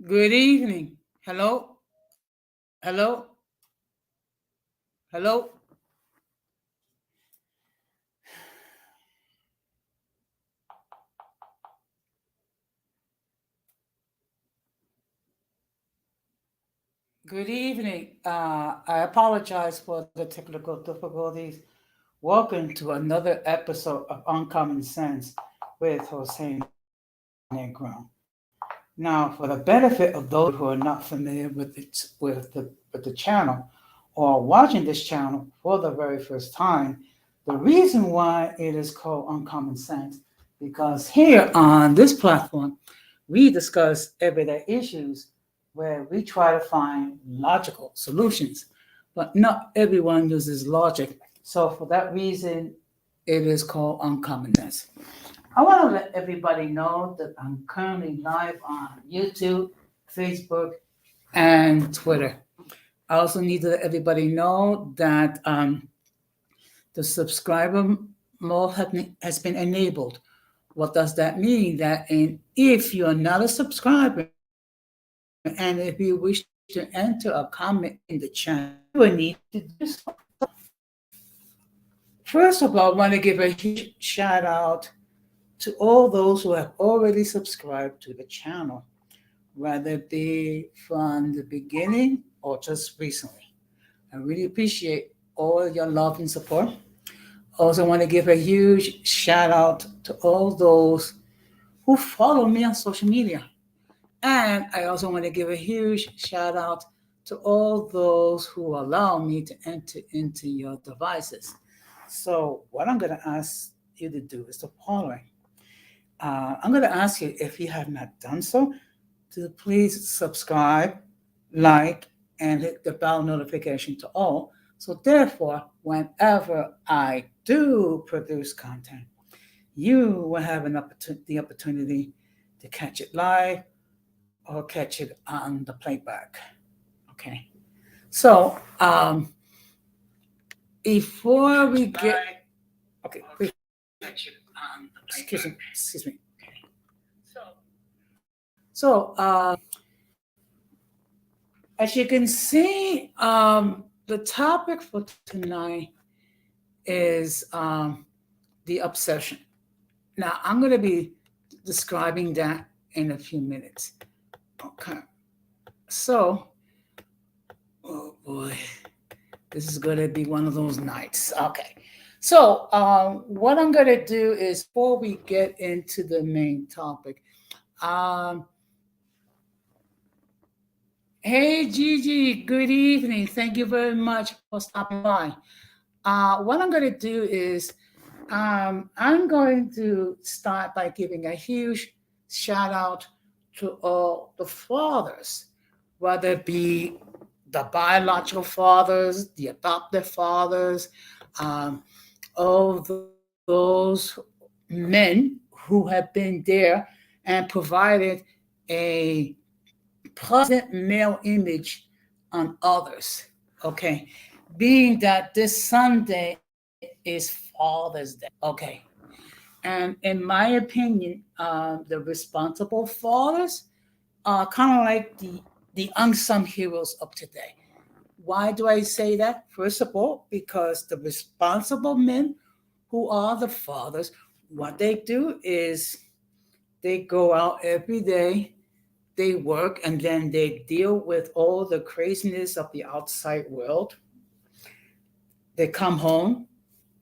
Good evening. Hello? Hello? Hello? Good evening. I apologize for the technical difficulties. Welcome to another episode of Uncommon Sense with Jose Negro. Now, for the benefit of those who are not familiar with the channel or watching this channel for the very first time, the reason why it is called Uncommon Sense because here on this platform we discuss everyday issues where we try to find logical solutions, but not everyone uses logic. So for that reason, it is called uncommonness. I want to let everybody know that I'm currently live on YouTube, Facebook, and Twitter. I also need to let everybody know that the subscriber mode has been enabled. What does that mean? That if you're not a subscriber and if you wish to enter a comment in the channel, you will need to do so. First of all, I want to give a huge shout out to all those who have already subscribed to the channel, whether it be from the beginning or just recently. I really appreciate all your love and support. Also, want to give a huge shout out to all those who follow me on social media. And I also want to give a huge shout out to all those who allow me to enter into your devices. So, what I'm going to ask you to do is the following. I'm going to ask you, if you have not done so, to please subscribe, like, and hit the bell notification to all. So, therefore, whenever I do produce content, you will have the opportunity to catch it live or catch it on the playback. Okay. So, before we get okay, excuse me. So, as you can see, the topic for tonight is the obsession. Now, I'm going to be describing that in a few minutes. Okay. So, oh boy, this is going to be one of those nights. Okay. So, what I'm going to do is, before we get into the main topic, um, hey Gigi, good evening. Thank you very much for stopping by. What I'm going to do is, I'm going to start by giving a huge shout out to all the fathers, whether it be the biological fathers, the adoptive fathers, um, all those men who have been there and provided a pleasant male image on others. Okay. Being that this Sunday is Father's Day. Okay. And in my opinion, the responsible fathers are kind of like the unsung heroes of today. Why do I say that? First of all, because the responsible men who are the fathers, what they do is they go out every day, they work, and then they deal with all the craziness of the outside world. They come home,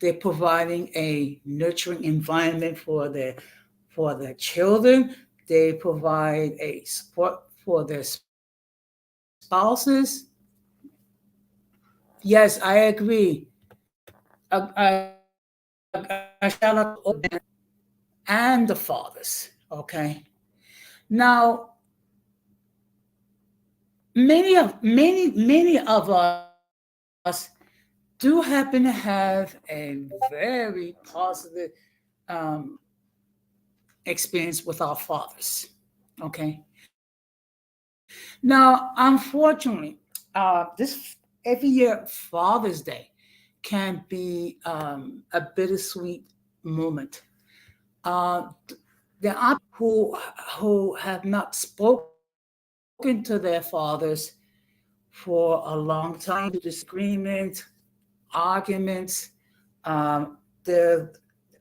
they're providing a nurturing environment for their children. They provide a support for their spouses. Yes, I agree. A shout out to all the men and the fathers. Okay. Now, many of us do happen to have a very positive um, experience with our fathers. Okay. Now, unfortunately, this every year Father's Day can be a bittersweet moment. Uh, there are who have not spoken to their fathers for a long time, disagreement, arguments. Um, there,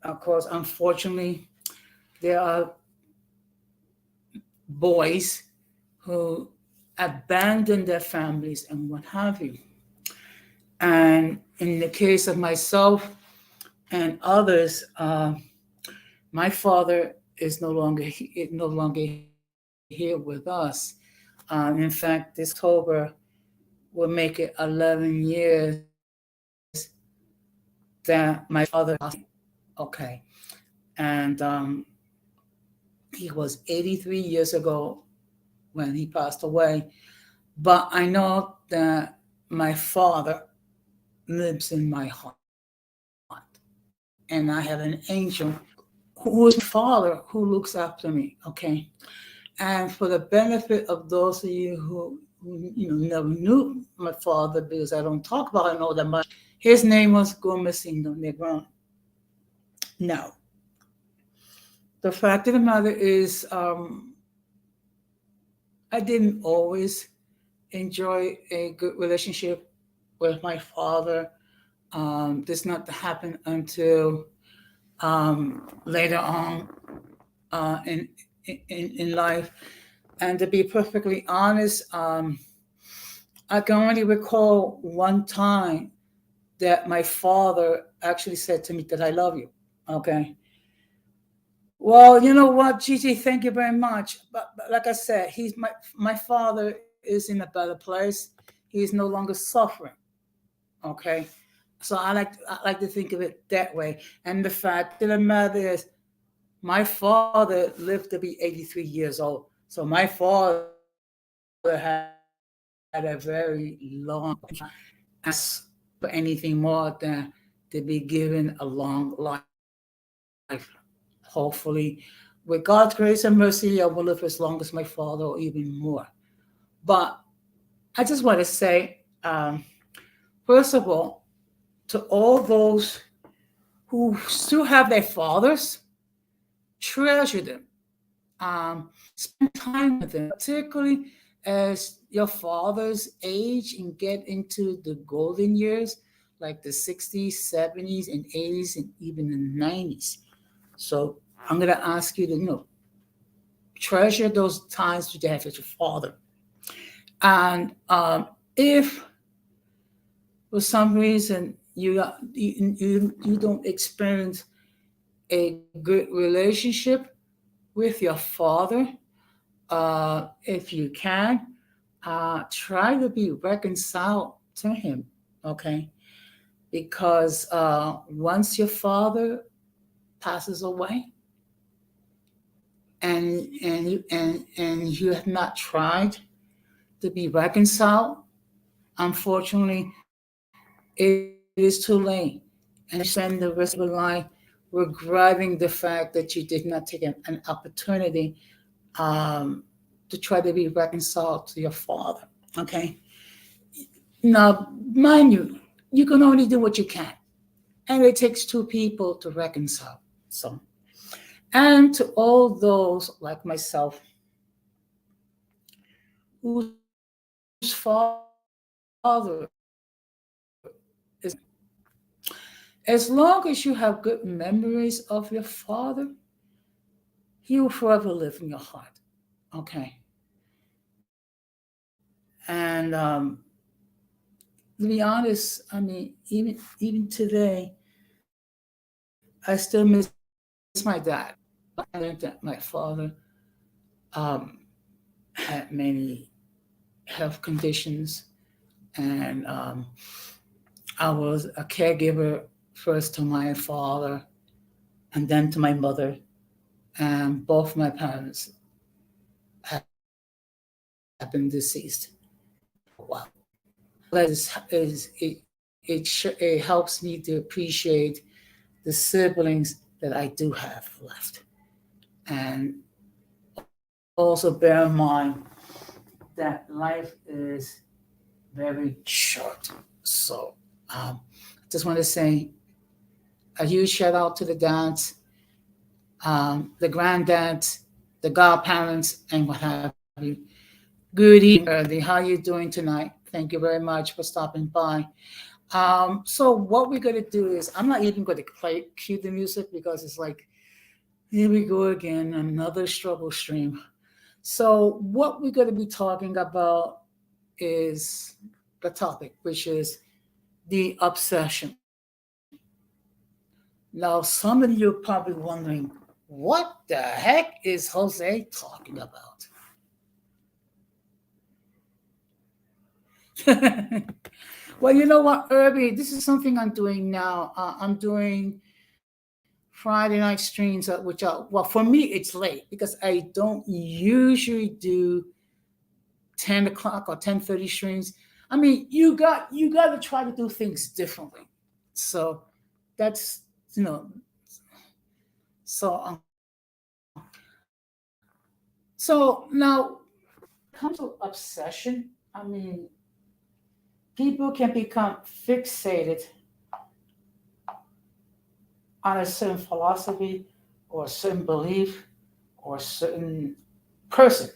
of course, unfortunately, there are boys who abandon their families and what have you. And in the case of myself and others, my father is no longer here with us. In fact, this October will make it 11 years that my father passed. Okay, and he was 83 years ago when he passed away. But I know that my father lives in my heart, and I have an angel who is my father who looks after me. Okay, and for the benefit of those of you who never knew my father, because I don't talk about him all that much, his name was Gomesindo Negron. Now, the fact of the matter is, I didn't always enjoy a good relationship with my father. This not to happen until later on in life. And to be perfectly honest, I can only recall one time that my father actually said to me that I love you. Okay. Well, you know what, Gigi, thank you very much. But like I said, my father is in a better place. He's no longer suffering. Okay. So I like to think of it that way. And the fact of the matter is, my father lived to be 83 years old. So my father had a very long, ask for anything more than to be given a long life. Hopefully, with God's grace and mercy, I will live as long as my father or even more. But I just want to say, first of all, to all those who still have their fathers, treasure them. Spend time with them, particularly as your fathers age and get into the golden years, like the 60s, 70s, and 80s, and even the 90s. So I'm going to ask you to, treasure those times that you have with your father. And if for some reason you don't experience a good relationship with your father, if you can, try to be reconciled to him. Okay, because once your father passes away, and you have not tried to be reconciled, unfortunately, it is too late, and you spend the rest of your life regretting the fact that you did not take an opportunity um, to try to be reconciled to your father. Okay. Now, mind you, you can only do what you can, and it takes two people to reconcile. So, and to all those like myself whose father is as long as you have good memories of your father, he will forever live in your heart. Okay. And to be honest, I mean, even today, I still miss my dad. I learned that my father um, had many health conditions, and I was a caregiver first to my father and then to my mother, and both my parents have been deceased. Wow. It helps me to appreciate the siblings that I do have left, and also bear in mind that life is very short. So just want to say a huge shout out to the dads, the granddads, the godparents, and what have you. Good evening, Early. How you doing tonight? Thank you very much for stopping by. So what we're gonna do is I'm not even gonna play cue the music because it's like here we go again, another struggle stream. So what we're gonna be talking about is the topic, which is the obsession. Now, some of you are probably wondering, what the heck is Jose talking about? Well, you know what, Irby, this is something I'm doing now. I'm doing Friday night streams, which are, well, for me, it's late because I don't usually do 10 o'clock or 10:30 streams. I mean, you got to try to do things differently. So that's, you know, so so now comes to obsession. I mean, people can become fixated on a certain philosophy or a certain belief or a certain person.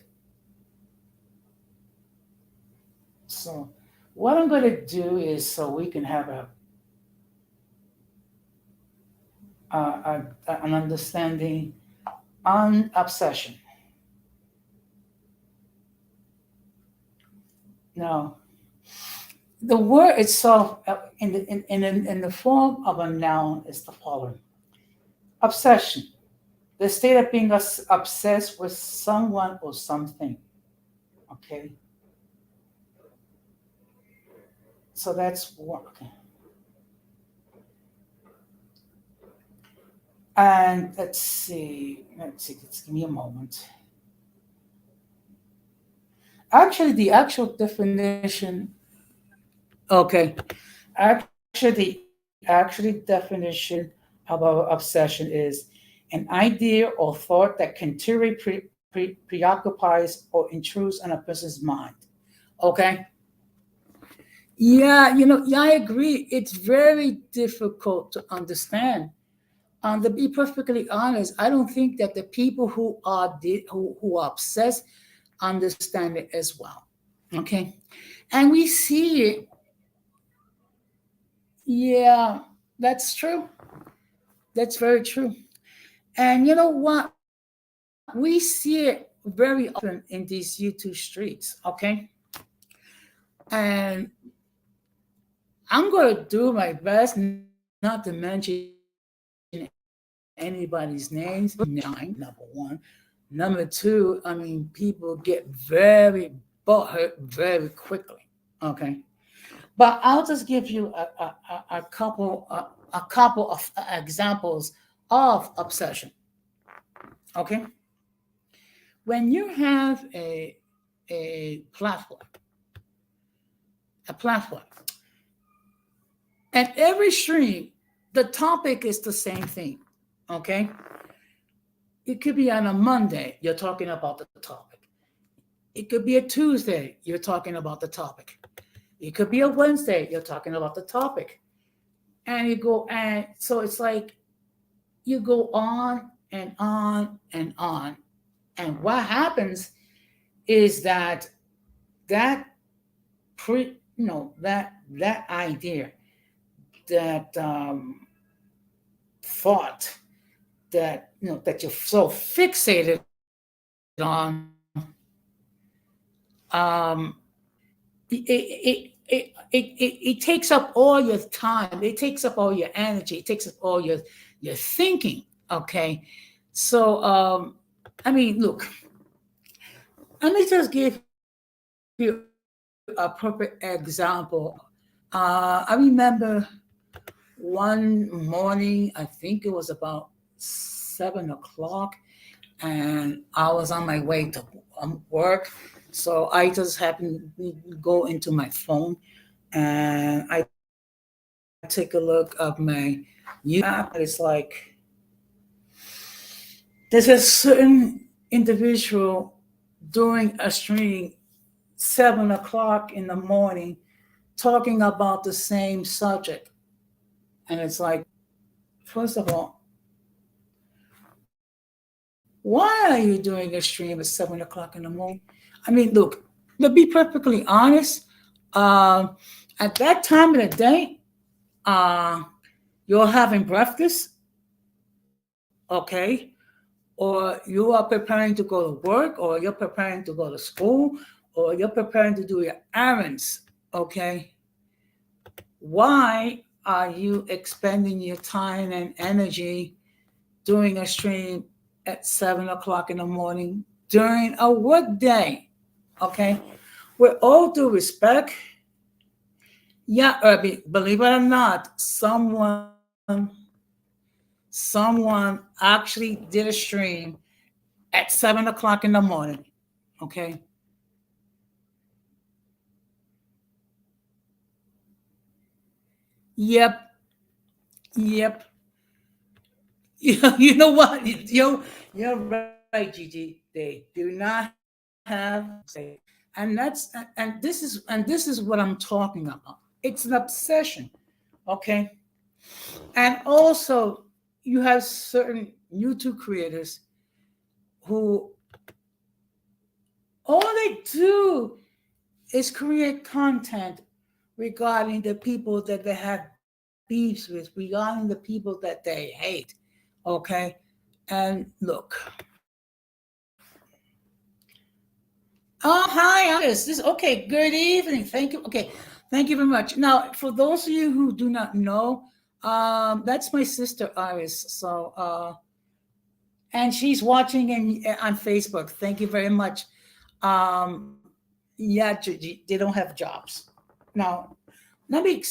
So, what I'm going to do is so we can have an understanding on obsession. Now, the word itself in the form of a noun is the following: obsession, the state of being obsessed with someone or something. Okay, so that's one. Okay. And let's give me a moment. Actually, the actual definition, okay, actually, definition of obsession is an idea or thought that continually preoccupies or intrudes on a person's mind. Okay. Yeah, yeah, I agree. It's very difficult to understand. To be perfectly honest, I don't think that the people who are obsessed understand it as well. Okay, and we see it. Yeah, that's true. That's very true. And you know what? We see it very often in these YouTube streets. Okay, and I'm gonna do my best not to mention anybody's names. Number one. Number two, I mean, people get very butthurt very quickly. Okay, but I'll just give you a couple of examples of obsession. Okay, when you have a platform, and every stream, the topic is the same thing. Okay, it could be on a Monday, you're talking about the topic. It could be a Tuesday, you're talking about the topic. It could be a Wednesday, you're talking about the topic. And you go, and so it's like you go on and on and on. And what happens is that that that idea, that thought, that you're so fixated on, um, it takes up all your time. It takes up all your energy. It takes up all your thinking. Okay, so I mean, look, let me just give you a perfect example. I remember one morning, I think it was about 7 o'clock, and I was on my way to work. So I just happened to go into my phone and I take a look of my YouTube app. It's like there's a certain individual doing a stream 7 o'clock in the morning talking about the same subject. And it's like, first of all, why are you doing a stream at 7 o'clock in the morning? I mean, look, To be perfectly honest, uh, at that time of the day, uh, you're having breakfast, okay, or you are preparing to go to work, or you're preparing to go to school, or you're preparing to do your errands, okay? Why are you expending your time and energy doing a stream at 7 o'clock in the morning during a work day? Okay, with all due respect, yeah, believe it or not, someone actually did a stream at 7 o'clock in the morning. Okay, yep, yep. You know what? You're right, Gigi. They do not have say, and this is what I'm talking about. It's an obsession, okay? And also, you have certain YouTube creators who all they do is create content regarding the people that they have beefs with, regarding the people that they hate, okay? And look, oh, hi, Iris. This okay. Good evening. Thank you. Okay, thank you very much. Now, for those of you who do not know, that's my sister Iris. So, and she's watching on Facebook. Thank you very much. Um, yeah, they don't have jobs. Now, let me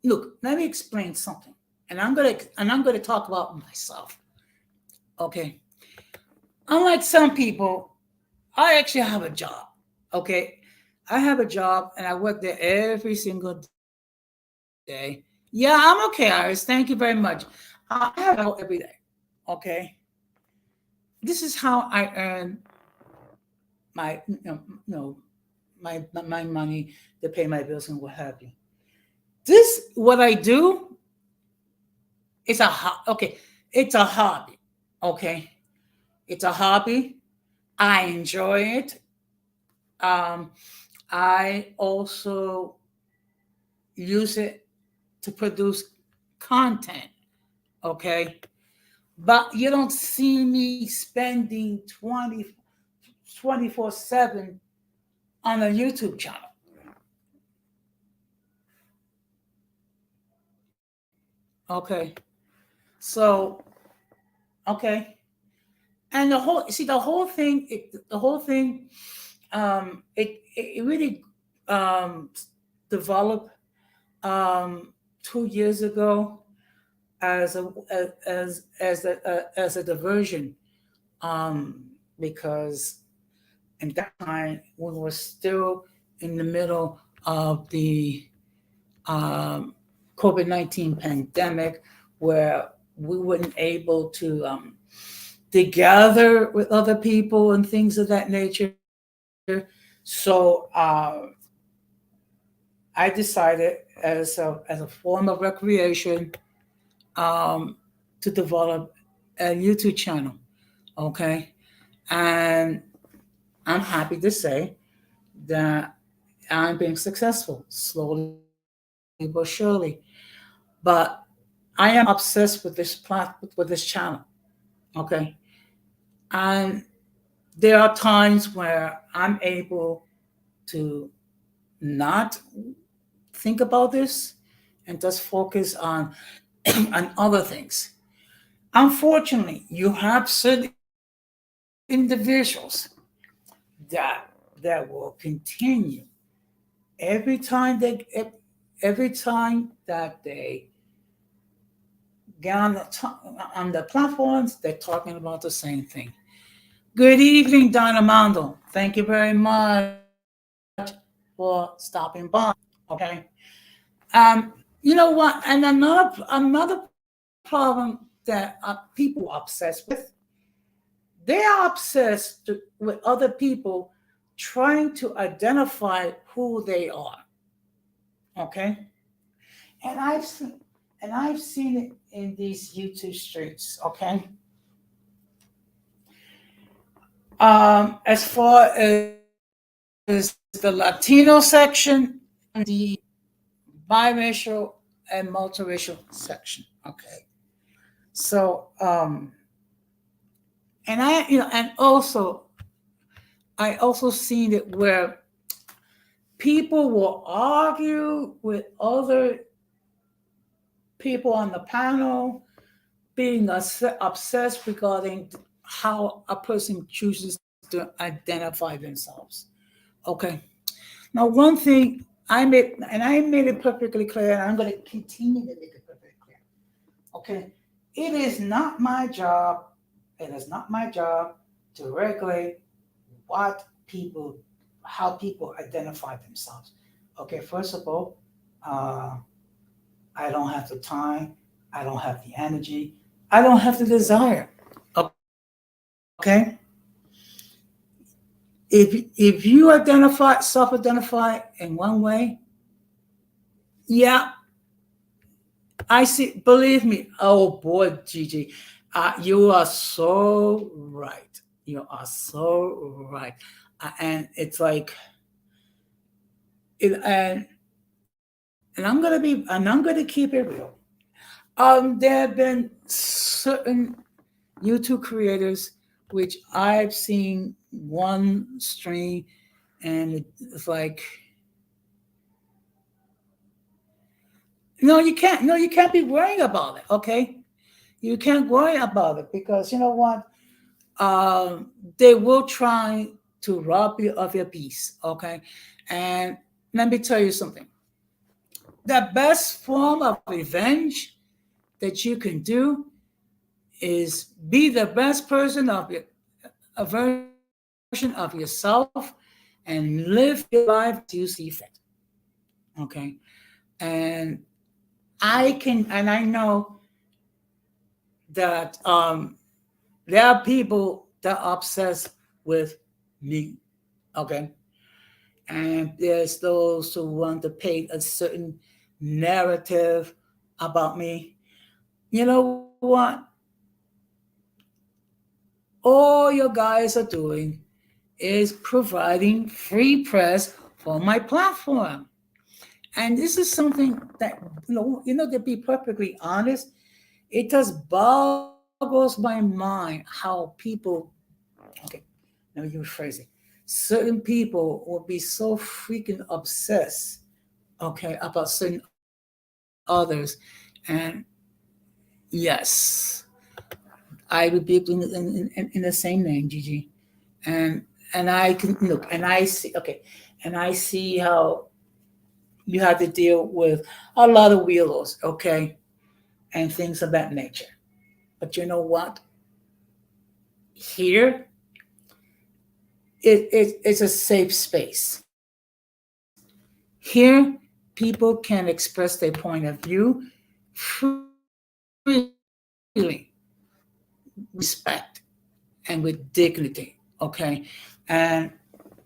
look. Let me explain something, and I'm gonna talk about myself. Okay, unlike some people, I actually have a job. Okay. I have a job and I work there every single day. Yeah, I'm okay, Iris. Thank you very much. I have a job every day. Okay. This is how I earn my you know my money to pay my bills and what have you. This what I do is okay. It's a hobby. Okay. It's a hobby. I enjoy it. Um, I also use it to produce content, okay? But you don't see me spending 24/7 on a YouTube channel, okay? So, okay. And the whole thing, it really um, developed um, 2 years ago as a as a diversion, um, because and that time we were still in the middle of the um, COVID-19 pandemic, where we weren't able to gather with other people and things of that nature. So I decided as a form of recreation, um, to develop a YouTube channel. Okay, and I'm happy to say that I'm being successful slowly but surely. But I am obsessed with with this channel. Okay, and there are times where I'm able to not think about this and just focus on on other things. Unfortunately, you have certain individuals that that will continue every time every time that they get on the platforms, they're talking about the same thing. Good evening, Donna Mondo. Thank you very much for stopping by. Okay. You know what? And another problem that people are obsessed with, they are with other people trying to identify who they are. Okay. And I've seen it in these YouTube streets. Okay. As far as there's the Latino section and the biracial and multiracial section. Okay. So, and and also, I also seen it where people will argue with other people on the panel, being obsessed regarding how a person chooses to identify themselves. Okay. Now, one thing I made it perfectly clear, and I'm going to continue to make it perfectly clear. Okay. It is not my job. It is not my job to regulate what people, how people identify themselves. Okay. First of all, uh, I don't have the time. I don't have the energy. I don't have the desire. Okay. If you self-identify in one way, yeah, I see. Believe me. Oh boy, Gigi, you are so right. You are so right. And it's like, and I'm gonna keep it real. There have been certain YouTube creators which I've seen one stream, and it's like, no, you can't. No, you can't be worrying about it. Okay, you can't worry about it because you know what? They will try to rob you of your peace. Okay, and let me tell you something. The best form of revenge that you can do is be the best person of your a version of yourself and live your life as you see fit. Okay. And I know that there are people that are obsessed with me. Okay. And there's those who want to paint a certain narrative about me. You know what? All you guys are doing is providing free press for my platform. And this is something that, to be perfectly honest, it just boggles my mind how people, okay, let me rephrase it. Certain people will be so freaking obsessed, okay, about certain others. And yes, I rebuked in the same name, Gigi. And I can look and I see, okay, and I see how you have to deal with a lot of wheelos, okay, and things of that nature. But you know what? Here, it's a safe space. Here, people can express their point of view freely, respect, and with dignity, okay? And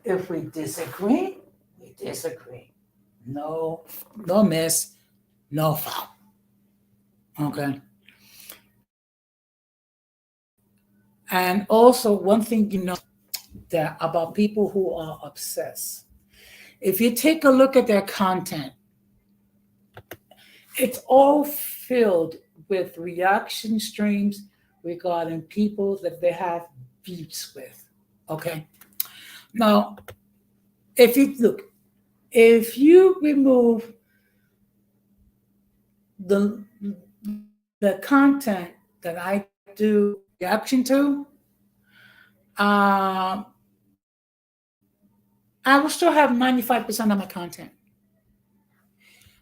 if we disagree, we disagree. No, no miss, no foul, okay? And also, one thing that about people who are obsessed. If you take a look at their content, it's all filled with reaction streams regarding people that they have beefs with. Okay. Now, if you look, if you remove the content that I do reaction to, I will still have 95% of my content.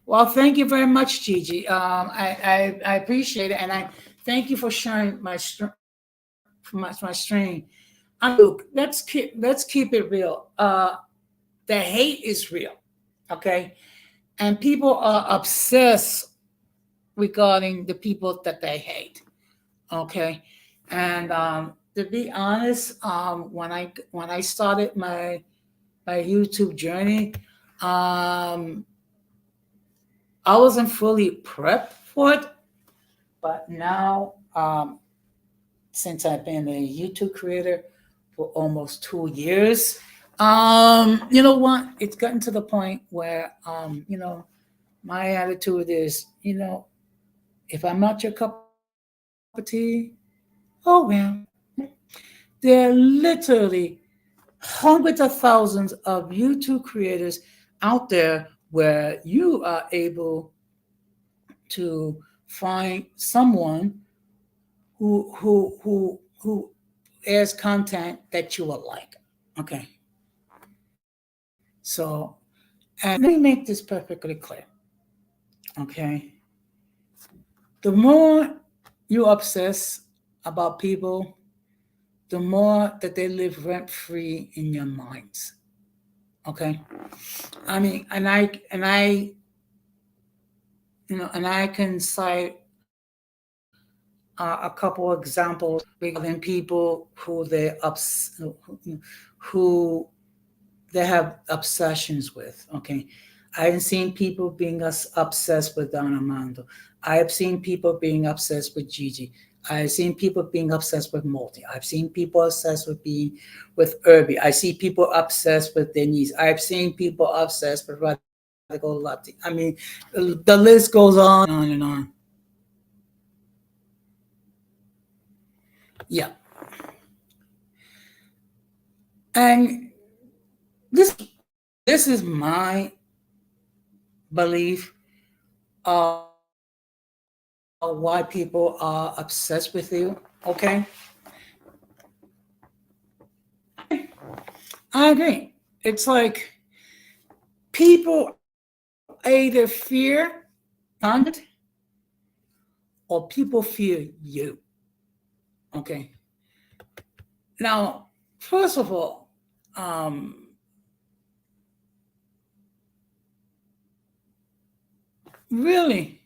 Well, thank you very much, Gigi. I appreciate it, and I thank you for sharing my stream. Look, let's keep it real. The hate is real, okay, and people are obsessed regarding the people that they hate, okay, and to be honest, when I started my YouTube journey, um, I wasn't fully prepped for it, but now, since I've been a YouTube creator for almost 2 years, You know what? It's gotten to the point where, my attitude is, if I'm not your cup of tea, oh well. There are literally hundreds of thousands of YouTube creators out there where you are able to find someone who airs content that you will like. Okay, so and let me make this perfectly clear. Okay, the more you obsess about people, the more that they live rent free in your minds. Okay, I mean, and I can cite a couple examples regarding people who they have obsessions with. Okay, I have seen people being obsessed with Don Armando. I have seen people being obsessed with Gigi. I've seen people being obsessed with Multi. I've seen people obsessed with being with Irby. I see people obsessed with Denise. I've seen people obsessed with Radical Lefty. I mean, the list goes on and on and on. Yeah, and this is my belief why people are obsessed with you. Okay, I agree. It's like people either fear content or people fear you. Okay. Now, first of all, um, really,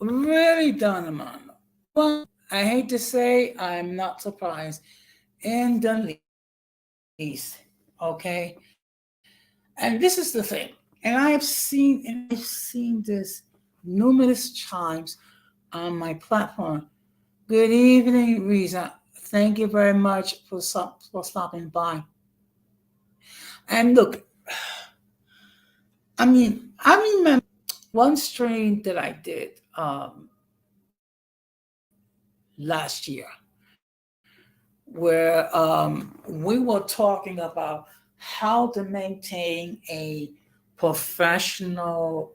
really done, Amanda. Well, I hate to say, I'm not surprised in the least. Okay. And this is the thing. And I've seen this numerous times on my platform. Good evening, Riza. Thank you very much for stopping by. And look, I remember one stream that I did last year where we were talking about how to maintain a professional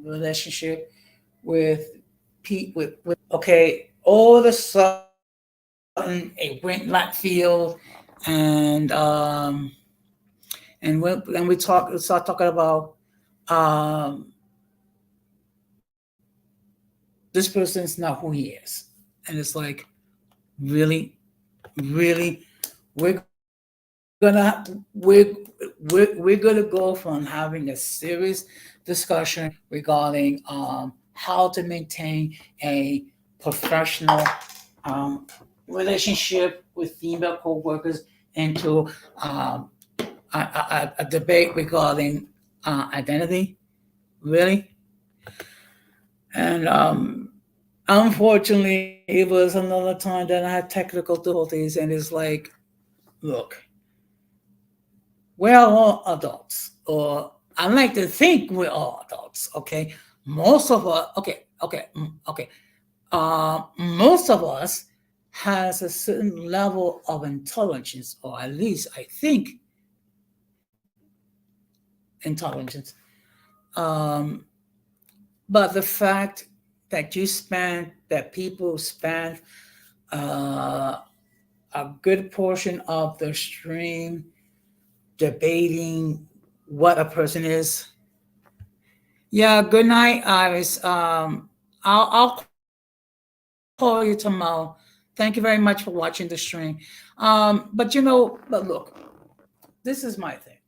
relationship with okay, all of a sudden it went left field, and then we start talking about um, this person's not who he is, and it's like really, really, we're we're gonna go from having a serious discussion regarding how to maintain a professional um, relationship with female co-workers into um, a debate regarding identity, really. And unfortunately, it was another time that I had technical difficulties, and it's like, look, we're all adults, or I like to think we're all adults. Okay, most of us. Okay. Most of us has a certain level of intelligence, or at least I think intelligence. Um, but the fact that people spend uh, a good portion of their stream debating what a person is. Yeah, good night, Iris. I'll call you tomorrow. Thank you very much for watching the stream. But look, this is my thing.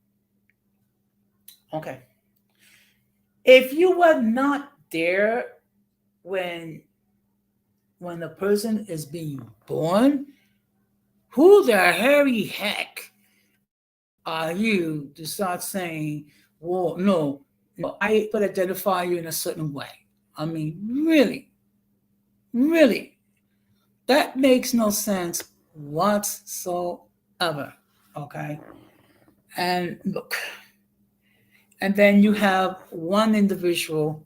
Okay. If you were not there when when the person is being born, who the hairy heck are you to start saying, well, I would identify you in a certain way? I mean, really, really, that makes no sense whatsoever. Okay. And look, and then you have one individual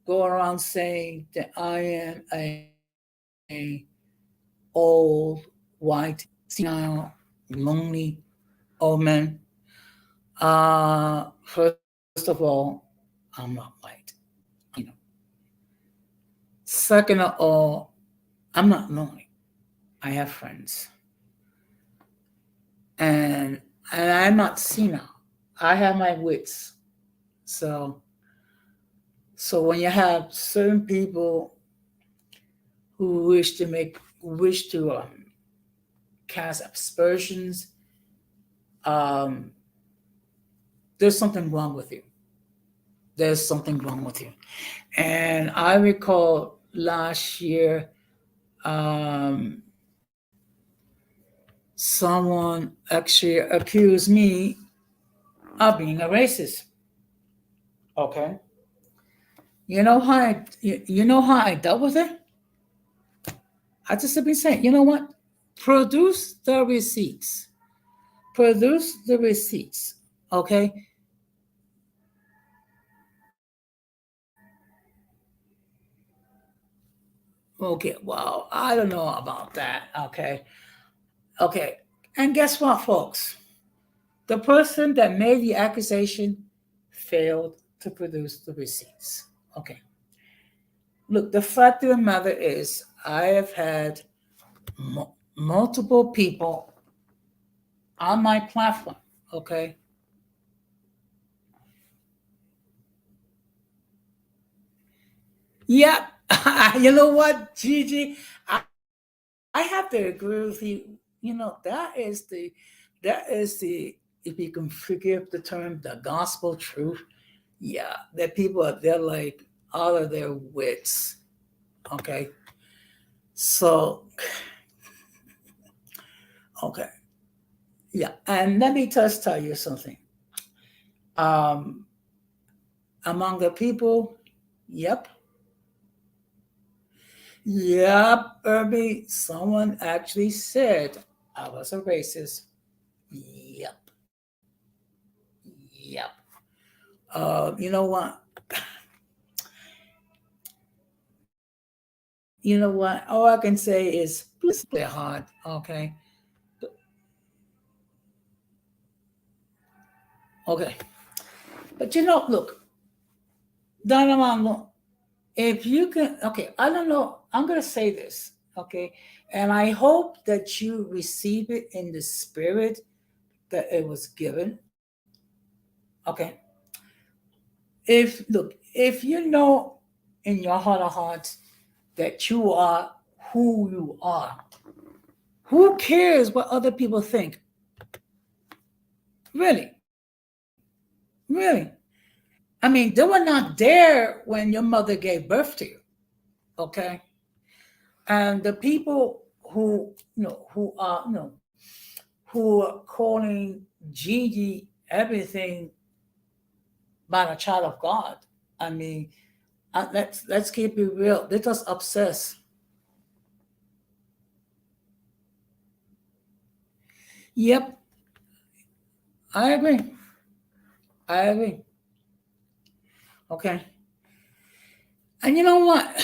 go around saying that I am a old, white, senile, lonely old man. First of all, I'm not white. You know. Second of all, I'm not lonely. I have friends, and and I'm not senile. I have my wits. So so when you have certain people who wish to cast aspersions, um, there's something wrong with you. There's something wrong with you. And I recall last year, um, someone actually accused me of being a racist. Okay. You know how I dealt with it? I just have been saying, you know what? Produce the receipts. Produce the receipts. Okay. Okay. Well, I don't know about that. Okay. Okay. And guess what, folks? The person that made the accusation failed to produce the receipts. Okay. Look, the fact of the matter is, I have had multiple people on my platform. Okay. Yeah. You know what, Gigi? I have to agree with you. That is the, if you can forgive the term, the gospel truth. Yeah, that people are, they're like out of their wits. Okay. So, okay. Yeah. And let me just tell you something. Um, among the people, yep, yep, Irby, someone actually said I was a racist. Yep, yep. You know what? You know what? All I can say is, bless their heart. Okay. Okay. But look, Donovan, if you can, okay, I don't know, I'm going to say this, okay, and I hope that you receive it in the spirit that it was given, okay. If you know in your heart of hearts that you are who you are, who cares what other people think? Really, really. I mean, they were not there when your mother gave birth to you, okay. And the people who who are calling Gigi everything but a child of God. I mean, let's keep it real. Let us obsess. Yep, I agree. I agree. Okay, and you know what?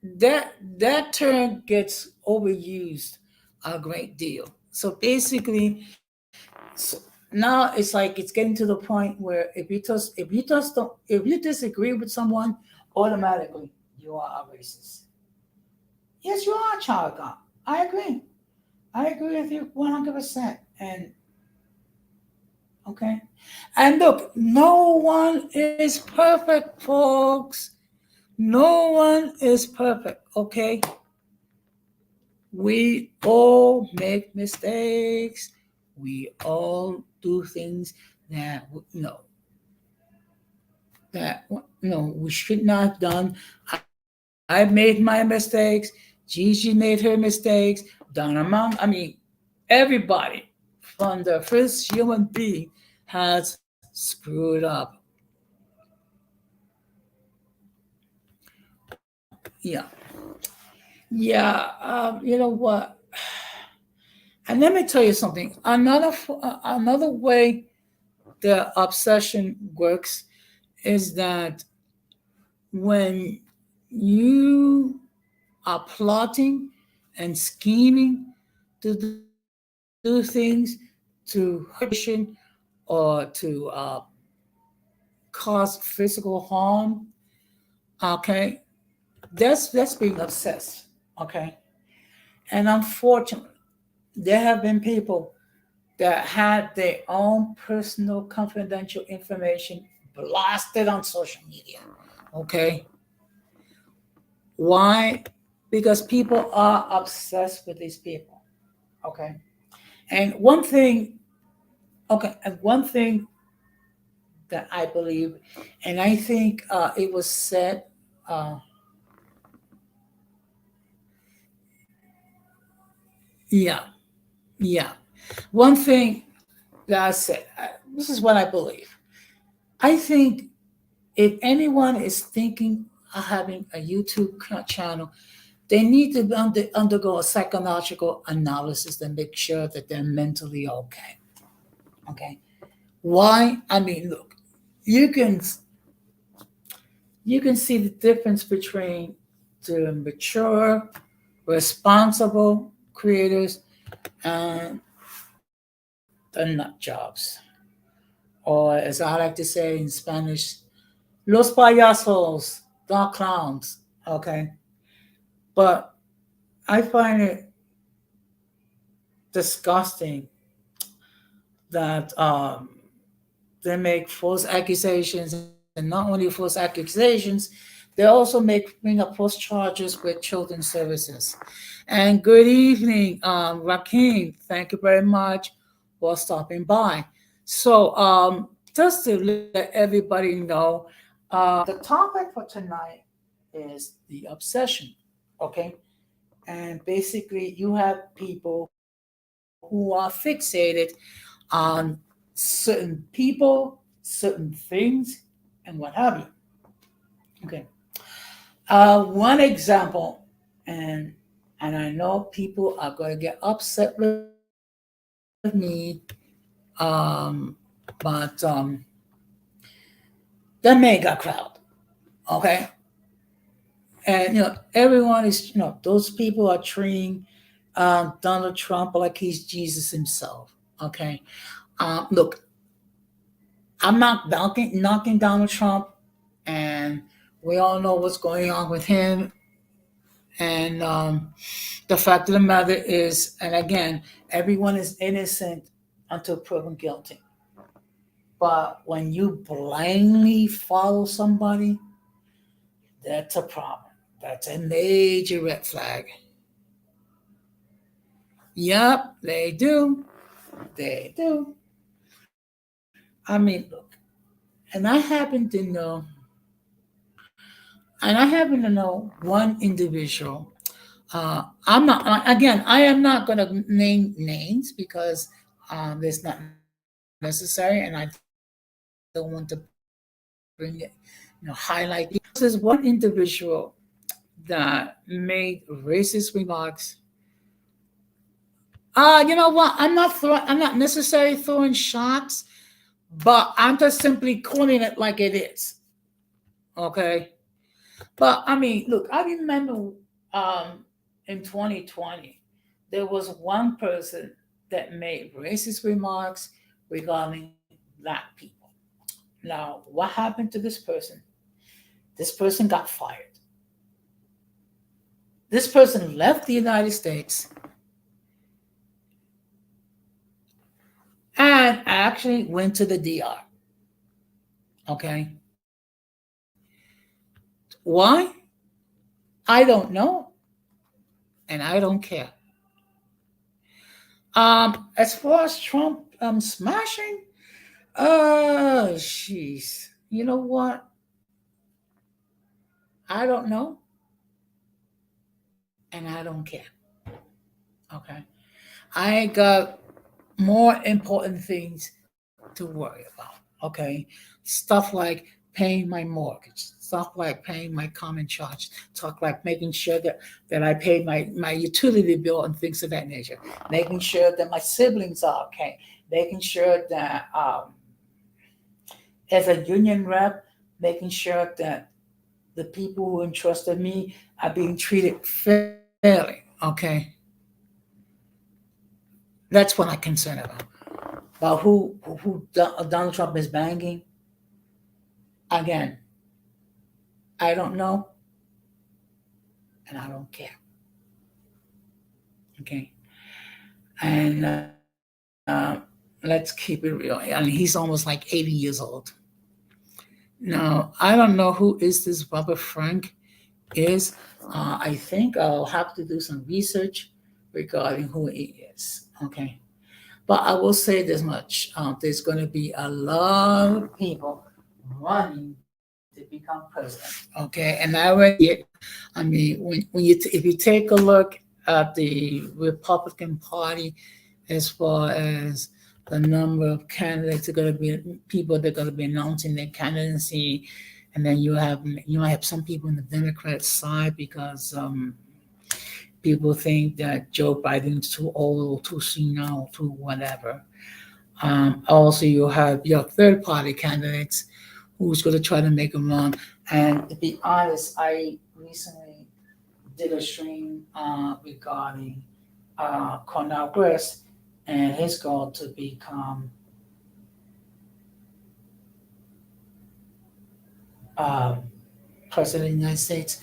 That that term gets overused a great deal. So basically, so now it's like it's getting to the point where if you disagree with someone, automatically you are a racist. Yes, you are a child of God. I agree. I agree with you 100%. And okay. And look, no one is perfect, folks. No one is perfect, okay? We all make mistakes. We all do things that that we should not have done. I made my mistakes. Gigi made her mistakes. Donna Mom, I mean, everybody from the first human being has screwed up. Yeah. Yeah, you know what? And let me tell you something. Another way the obsession works is that when you are plotting and scheming to do things to hurt a patient or to cause physical harm, okay, that's being obsessed, okay. And unfortunately, there have been people that had their own personal confidential information blasted on social media, okay. Why? Because people are obsessed with these people, okay. And one thing, okay, and one thing that I believe, and I think it was said, uh, yeah, yeah. One thing that I said, this is what I believe. I think if anyone is thinking of having a YouTube channel, they need to undergo a psychological analysis to make sure that they're mentally okay. Okay. Why? I mean, look, you can you can see the difference between the mature, responsible creators and the nut jobs, or as I like to say in Spanish, los payasos, the clowns. Okay, but I find it disgusting that they make false accusations, and not only false accusations, they also bring up false charges with children's services. And good evening, Rakim. Thank you very much for stopping by. So, just to let everybody know, the topic for tonight is the obsession. Okay, and basically, you have people who are fixated on certain people, certain things, and what have you. Okay. One example, and and I know people are going to get upset with me, um, but the mega crowd. Okay, and everyone is those people are treating Donald Trump like he's Jesus himself. Okay, look, I'm not knocking Donald Trump, and we all know what's going on with him. And the fact of the matter is, and again, everyone is innocent until proven guilty. But when you blindly follow somebody, that's a problem. That's a major red flag. Yep, they do. They do. I mean, look, and I happen to know one individual. I'm not again. I am not going to name names because it's not necessary, and I don't want to bring it, highlight. There's one individual that made racist remarks. You know what? I'm not necessarily throwing shots, but I'm just simply calling it like it is. Okay. But I mean, look, I remember in 2020, there was one person that made racist remarks regarding black people. Now, what happened to this person? This person got fired. This person left the United States and actually went to the DR. Okay. Why? I don't know, and I don't care. As far as Trump smashing, jeez. You know what? I don't know, and I don't care. Okay. I got more important things to worry about. Okay. Stuff like paying my mortgage, talk like paying my common charge, talk like making sure that I pay my utility bill and things of that nature, making sure that my siblings are okay, making sure that as a union rep, making sure that the people who entrusted me are being treated fairly. Okay, that's what I'm concerned about. About Donald Trump is banging again, I don't know, and I don't care. Okay, and let's keep it real. I mean, he's almost like 80 years old. Now, I don't know who is this Robert Frank is. I think I'll have to do some research regarding who he is. Okay. But I will say this much: there's going to be a lot of people running to become president. Okay, and I already see it. I mean, if you take a look at the Republican Party, as far as the number of candidates are going to be people that are going to be announcing their candidacy, and then you might have some people in the Democrat side because people think that Joe Biden's too old or too senile, too whatever. Also, you have your third party candidates who's going to try to make them run. And to be honest, I recently did a stream regarding Cornel West and his goal to become uh, president of the United States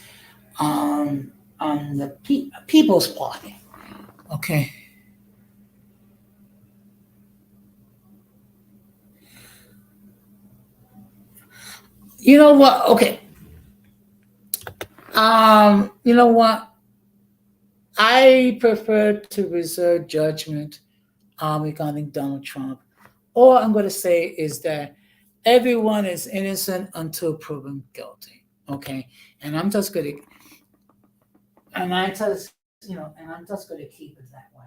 um, on the People's Party. Okay. You know what? Okay. You know what? I prefer to reserve judgment regarding Donald Trump. All I'm going to say is that everyone is innocent until proven guilty. Okay, and I'm just going to, and I just, and I'm just going to keep it that way.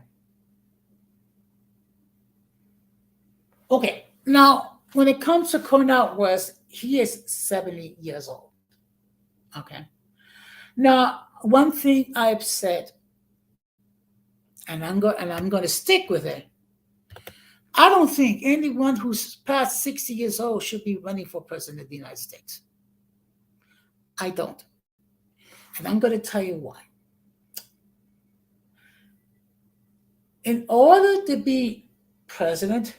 Okay, now when it comes to Cornel West, he is 70 years old. Okay, now one thing I've said, and I'm going to stick with it. I don't think anyone who's past 60 years old should be running for president of the United States. I don't. And I'm going to tell you why. In order to be president,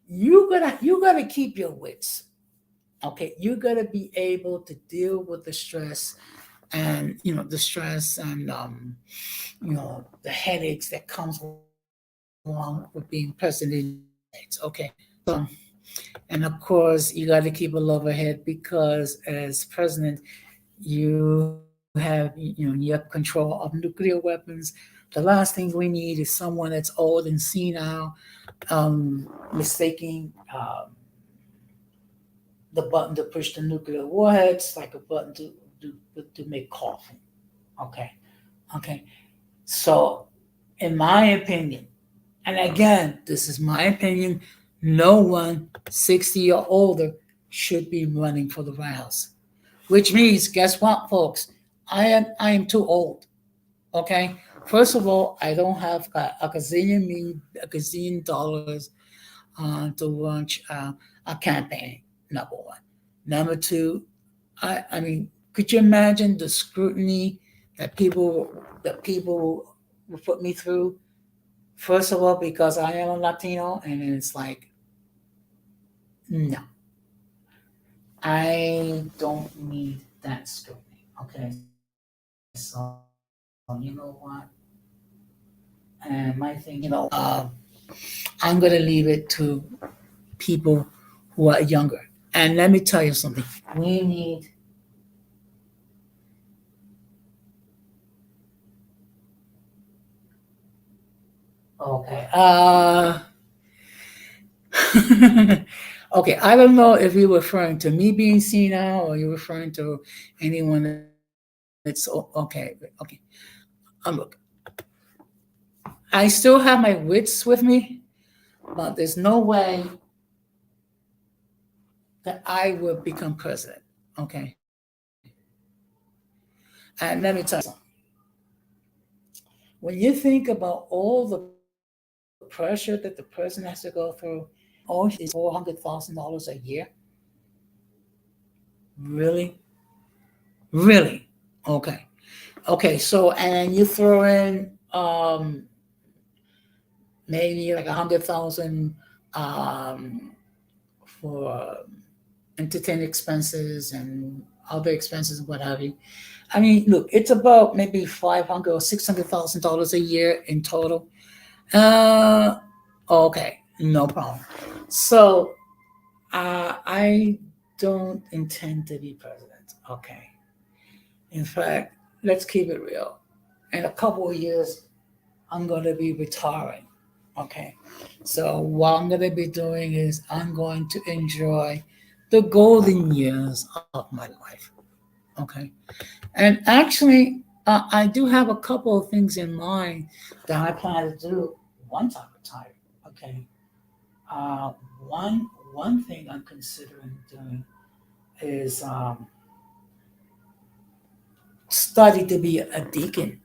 you gotta keep your wits. Okay, you gotta be able to deal with the stress and the headaches that comes along with being president of the United States. Okay, so and of course you got to keep a level head because as president you have control of nuclear weapons. The last thing we need is someone that's old and senile, mistaking the button to push the nuclear warheads like a button to make coffee. Okay, okay. So, in my opinion, and again, this is my opinion, no one 60 or older should be running for the White House. Which means, guess what, folks? I am too old. Okay. First of all, I don't have a gazillion dollars to launch a campaign. Number one. Number two, I mean, could you imagine the scrutiny that people will put me through? First of all, because I am a Latino, and it's like, no, I don't need that scrutiny. Okay, so you know what? And my thing, I'm gonna leave it to people who are younger. And let me tell you something. We need okay. Okay, I don't know if you're referring to me being senile or you're referring to anyone that's okay. Okay, look, I still have my wits with me, but there's no way that I will become president. Okay. And let me tell you something. When you think about all the pressure that the president has to go through, all these $400,000 a year, really, really, okay, okay. So and you throw in maybe like 100,000 for entertainment expenses and other expenses, what have you. I mean, look, it's about maybe 500 or $600,000 a year in total. Uh, okay, no problem. So I don't intend to be president. Okay. In fact, let's keep it real. In a couple of years, I'm going to be retiring. Okay. So what I'm going to be doing is I'm going to enjoy the golden years of my life. Okay. And actually, I do have a couple of things in mind that I plan to do once I retire. Okay. Uh, one one thing I'm considering doing is study to be a deacon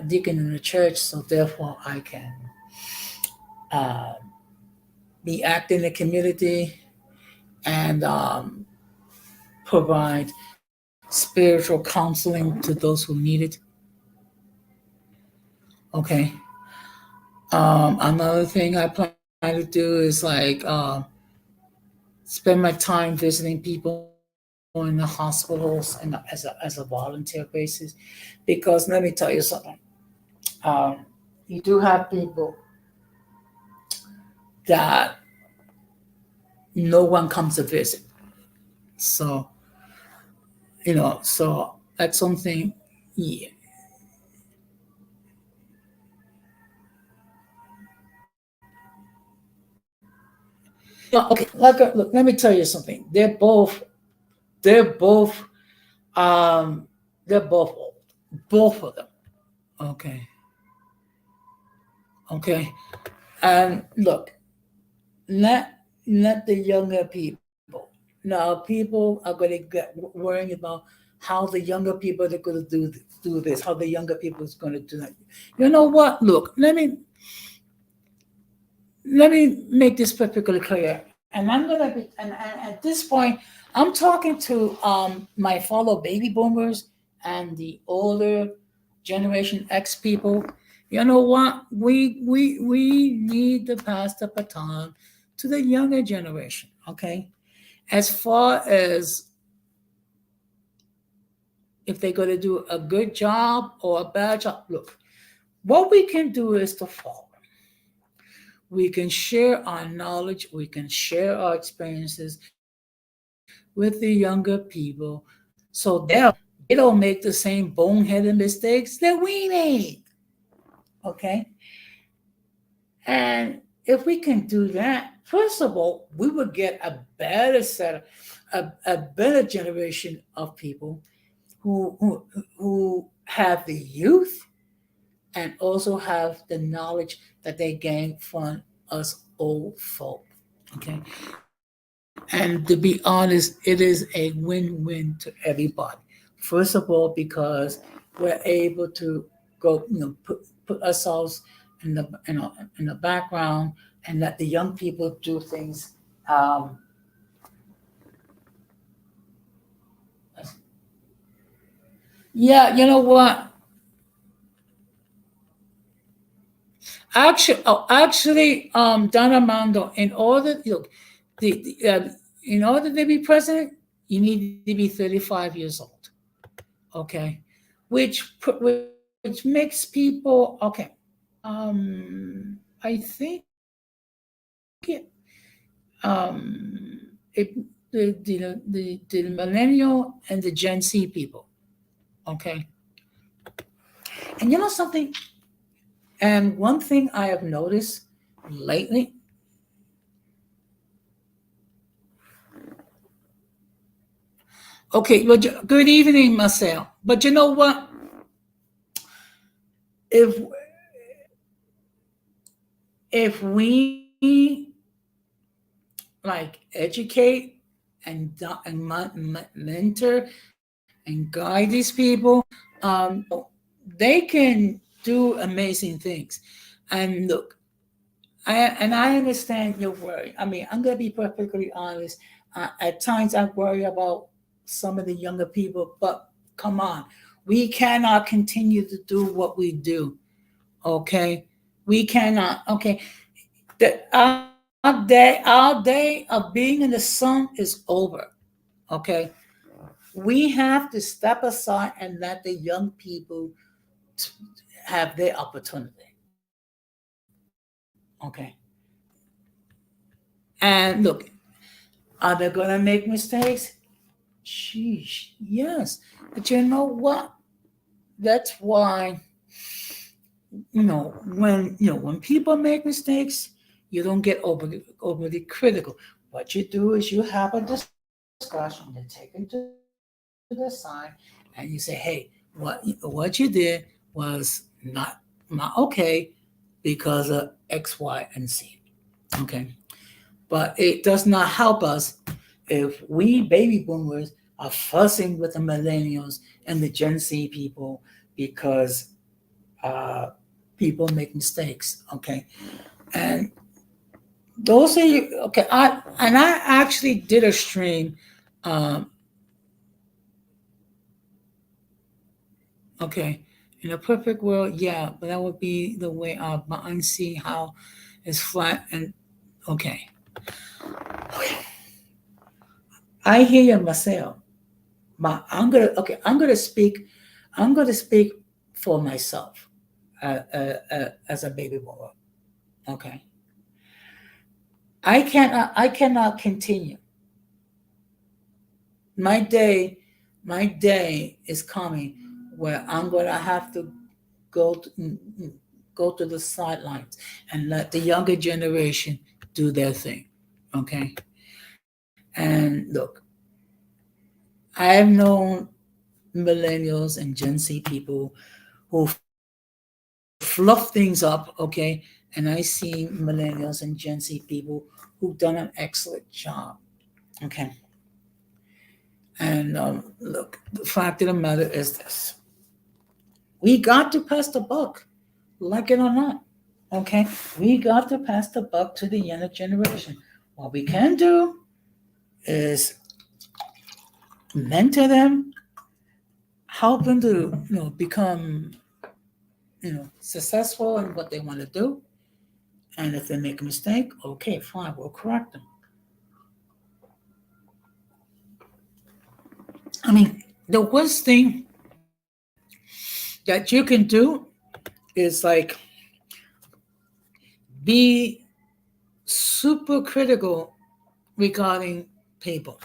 deacon in the church, so therefore I can uh, be active in the community and provide spiritual counseling to those who need it. Okay. Another thing I plan to do is like spend my time visiting people in the hospitals and as a volunteer basis, because let me tell you something. Um, you do have people that no one comes to visit. So, so that's something. Yeah. Okay. Look, let me tell you something. They're both, um, they're both old. Both of them. Okay. Okay. And look, let let the younger people. Now, people are going to get worrying about how the younger people are going to do this, how the younger people is going to do that. You know what? Look, let me make this perfectly clear. And I'm gonna be, and at this point, I'm talking to my fellow baby boomers and the older Generation X people. You know what? We need to pass the baton to the younger generation. Okay, as far as if they're going to do a good job or a bad job, look, what we can do is to follow. We can share our knowledge, we can share our experiences with the younger people so they don't make the same boneheaded mistakes that we made. Okay? And if we can do that, first of all, we would get a better set, a better generation of people who have the youth and also have the knowledge that they gain from us old folk. Okay. And to be honest, it is a win-win to everybody. First of all, because we're able to go, put ourselves in the background and let the young people do things. Um, yeah, you know what? Don Armando, in order to be president, you need to be 35 years old. Okay, which makes people okay. I think it the millennial and the Gen Z people. Okay, and you know something. And one thing I have noticed lately. Okay, well, good evening, Marcel. But you know what? If if we like educate and mentor and guide these people, they can do amazing things. And look, I understand your worry. I mean, I'm gonna be perfectly honest. At times, I worry about some of the younger people, but come on, we cannot continue to do what we do. Okay, we cannot. Okay, our day of being in the sun is over. Okay, we have to step aside and let the young people t- have their opportunity. Okay, and look, are they gonna make mistakes? Sheesh, yes. But you know what? That's why, when people make mistakes, you don't get overly critical. What you do is you have a discussion, you take it to the side, and you say, hey, what you did was not okay because of X, Y, and Z. Okay. But it does not help us if we baby boomers are fussing with the millennials and the Gen Z people because uh, people make mistakes. Okay, and those are okay. I actually did a stream. Um, okay, in a perfect world, yeah, but that would be the way our mind see how it's flat and okay. Okay, I hear you, Marcel. I'm gonna speak. I'm gonna speak for myself as a baby boomer. Okay, I cannot continue. My day, my day is coming where I'm gonna have to go to, go to the sidelines and let the younger generation do their thing. Okay, and look, I have known millennials and Gen Z people who fluff things up, okay? And I see millennials and Gen Z people who've done an excellent job, okay? And look, the fact of the matter is this: we got to pass the buck, like it or not, okay? We got to pass the buck to the younger generation. What we can do is mentor them, help them to become successful in what they want to do. And if they make a mistake, okay, fine, we'll correct them. I mean, the worst thing that you can do is like be super critical regarding people.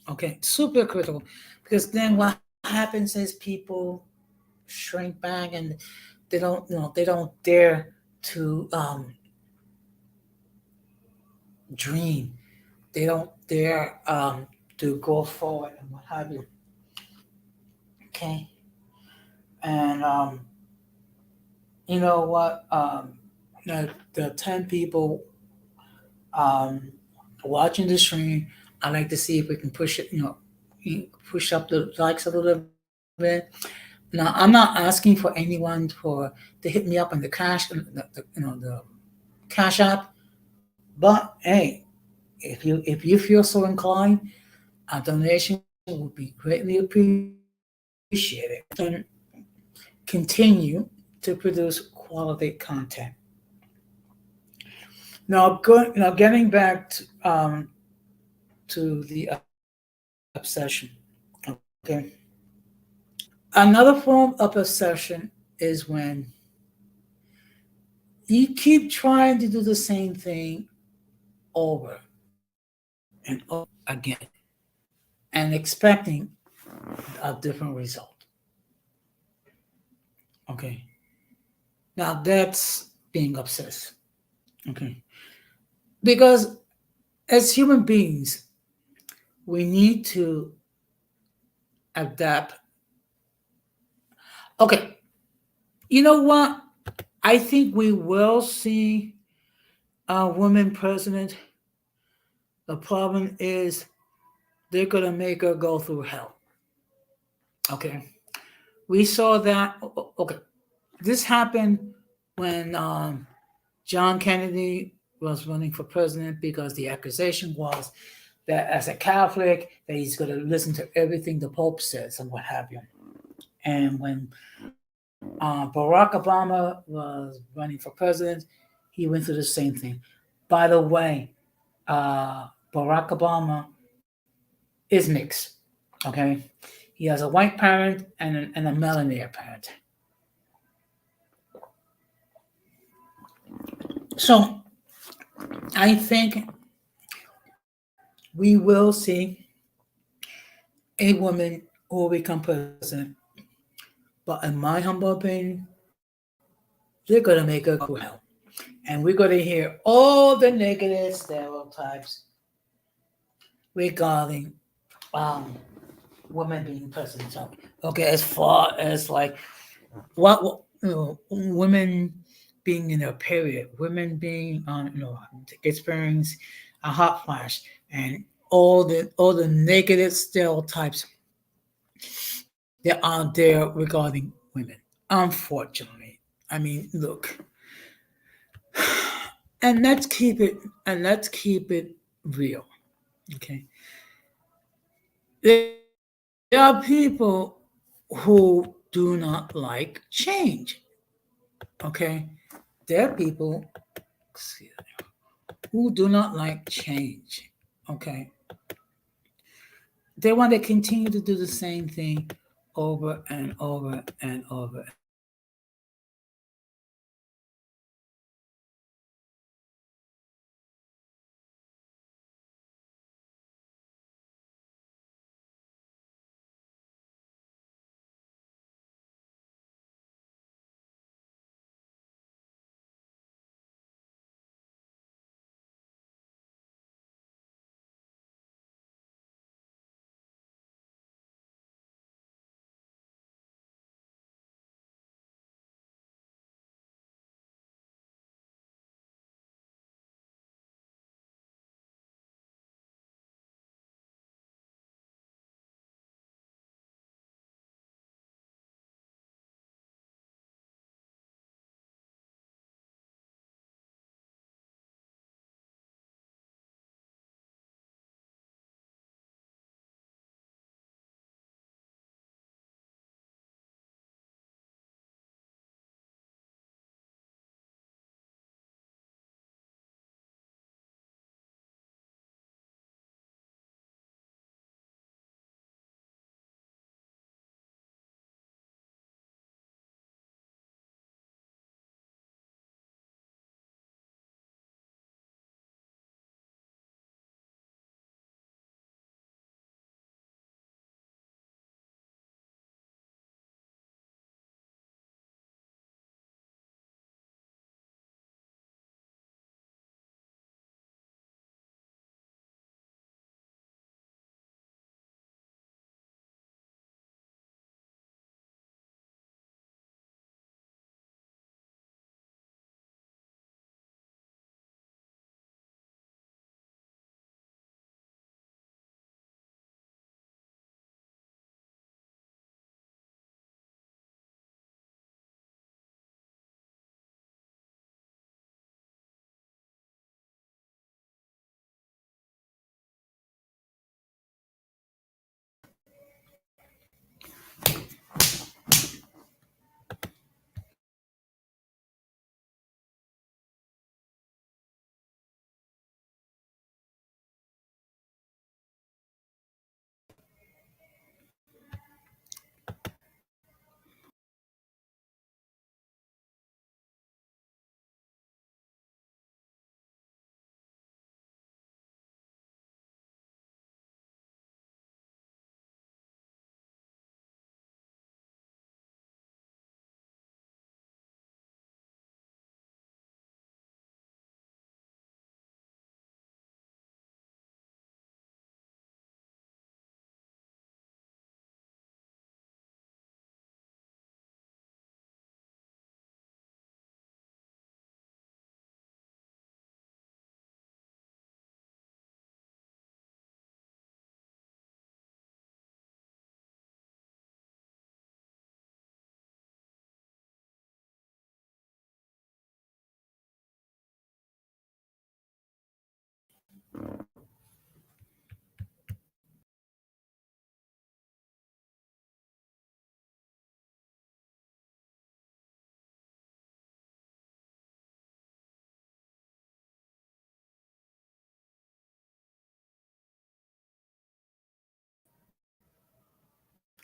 Okay, super critical. Because then what happens is people shrink back and they don't dare to dream. They don't dare to go forward and what have you. Okay. And you know what? The 10 people um, watching the stream, I like to see if we can push it, push up the likes a little bit. Now, I'm not asking for anyone to hit me up on the cash, the cash app. But hey, if you feel so inclined, a donation would be greatly appreciated. We can continue to produce quality content. Now getting back to the obsession. Okay. Another form of obsession is when you keep trying to do the same thing over and over again and expecting a different result. Okay. Now that's being obsessed. Okay. Because as human beings, we need to adapt. Okay. You know what? I think we will see a woman president The problem is they're gonna make her go through hell. Okay, we saw that. Okay, this happened when John Kennedy was running for president because the accusation was that as a Catholic that he's going to listen to everything the Pope says and what have you. And when Barack Obama was running for president, he went through the same thing. By the way, Barack Obama is mixed. Okay, he has a white parent and a melanated parent. So I think we will see a woman who will become president. But in my humble opinion, they're going to make her go through hell. And we're going to hear all the negative stereotypes regarding um, women being president. So, okay, as far as like what women being in their period, women being on experience a hot flash, and all the negative stereotypes that are there regarding women. Unfortunately, I mean, look, and let's keep it real. Okay, there are people who do not like change. Okay, there are people who do not like change. Okay, they want to continue to do the same thing over and over and over and over again.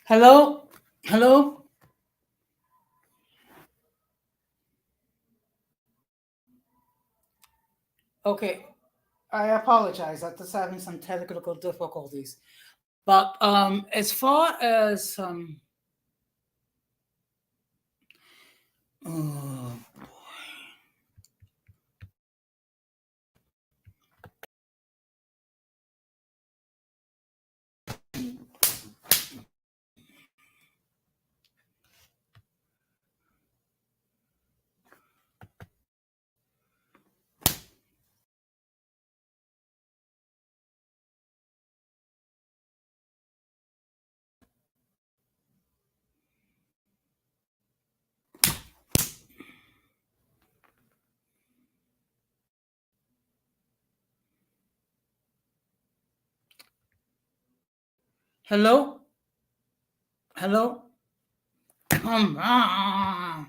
Hello? Hello? Okay. I apologize. I'm just having some technical difficulties. But as far as uh, hello? Hello? Come on.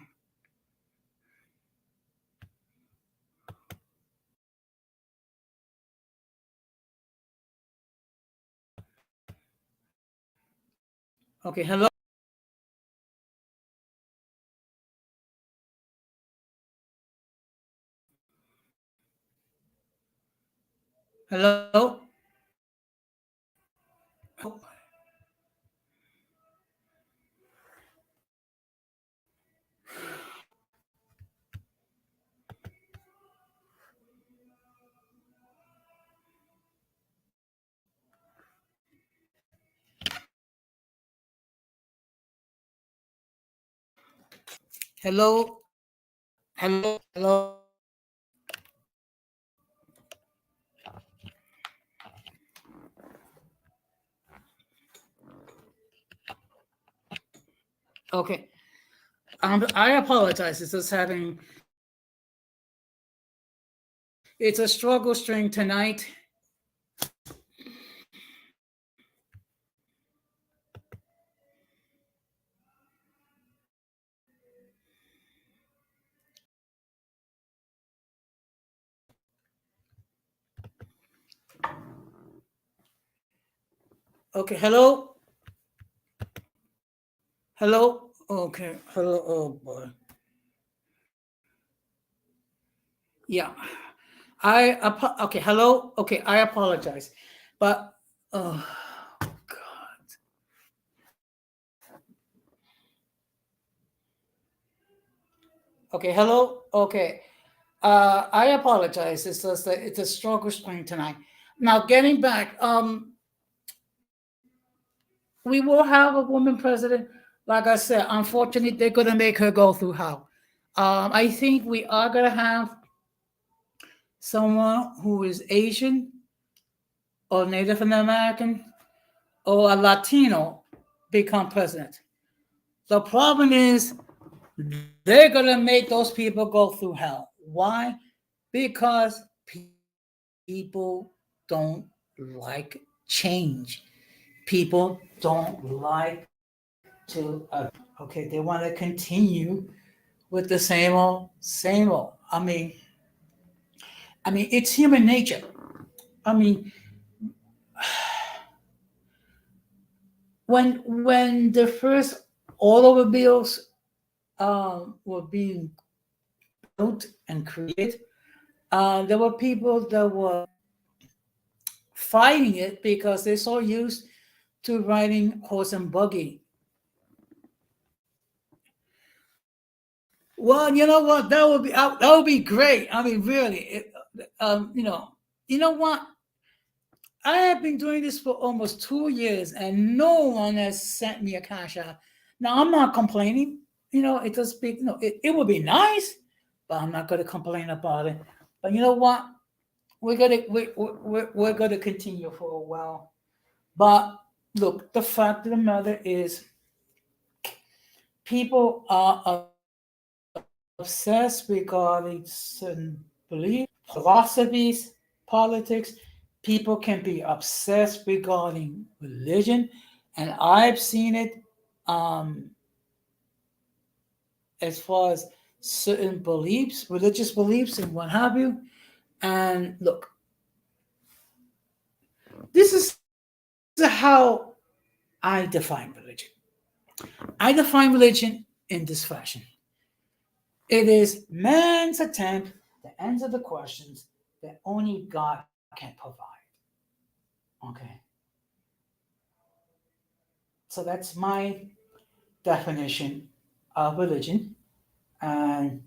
Okay, hello? Hello? Hello? Hello? Hello? Okay. I apologize. It's just having, it's a struggle string tonight. Okay, hello? Hello? Okay, hello. Oh boy. Yeah. Okay, hello? Okay, I apologize. But, oh, God. Okay, hello? Okay. I apologize. It's just that it's a struggle string tonight. Now, getting back, we will have a woman president. Like I said, unfortunately, they're going to make her go through hell. I think we are going to have someone who is Asian or Native American or a Latino become president. The problem is they're going to make those people go through hell. Why? Because people don't like change. People don't like to, okay, they want to continue with the same old, same old. I mean, it's human nature. I mean, when the first automobiles were being built and created, there were people that were fighting it because they're so used to riding horse and buggy. Well, you know what? That would be great. I mean, really, you know what? I have been doing this for almost 2 years, and no one has sent me a cash out. Now, I'm not complaining. It does be, it would be nice, but I'm not going to complain about it. But you know what? We're gonna continue for a while. But look, the fact of the matter is, people are obsessed regarding certain beliefs, philosophies, politics. People can be obsessed regarding religion, and I've seen it um, as far as certain beliefs, religious beliefs, and what have you. And look, this is how I define religion. I define religion in this fashion. It is man's attempt to answer the questions that only God can provide. Okay. So that's my definition of religion. And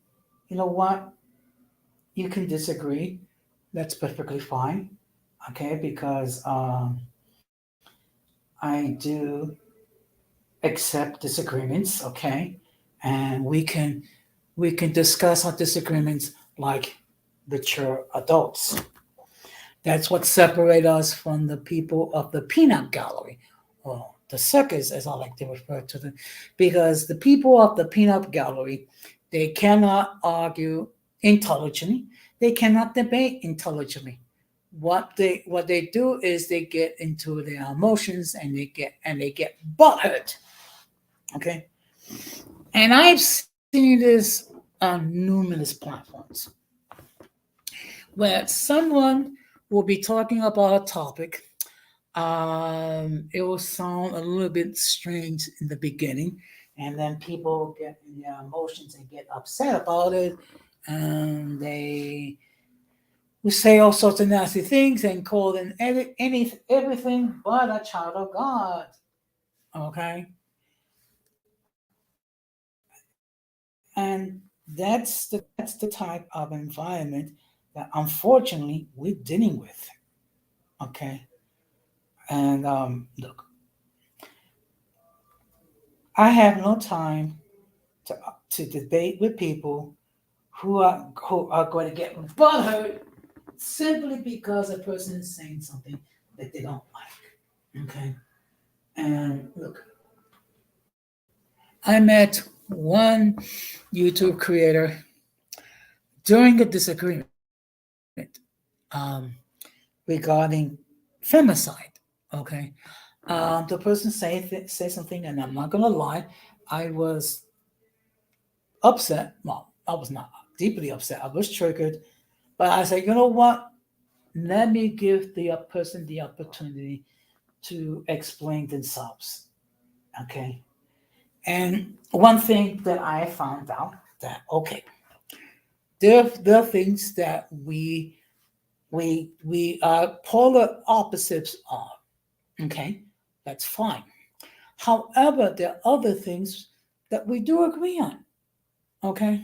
you know what? You can disagree. That's perfectly fine. Okay. Because I do accept disagreements. Okay. And we can discuss our disagreements like mature adults. That's what separates us from the people of the peanut gallery, or the circus, as I like to refer to them, because the people of the peanut gallery, they cannot argue intelligently, they cannot debate intelligently. What they do is they get into their emotions and they get butthurt. Okay, and I've seen this on numerous platforms where someone will be talking about a topic. It will sound a little bit strange in the beginning, and then people get in their emotions and get upset about it, and they will say all sorts of nasty things and call them everything but a child of God. Okay, and that's the type of environment that unfortunately we're dealing with. Okay, and look, I have no time to debate with people who are going to get butthurt simply because a person is saying something that they don't like. Okay, and look, I met one YouTube creator during a disagreement um, regarding femicide. Okay, the person say something, and I'm not gonna lie, I was upset. Well, I was not deeply upset. I was triggered, but I said, you know what? Let me give the person the opportunity to explain themselves. Okay. And one thing that I found out that okay, there are things that we are polar opposites of. Okay, that's fine. However, there are other things that we do agree on. Okay,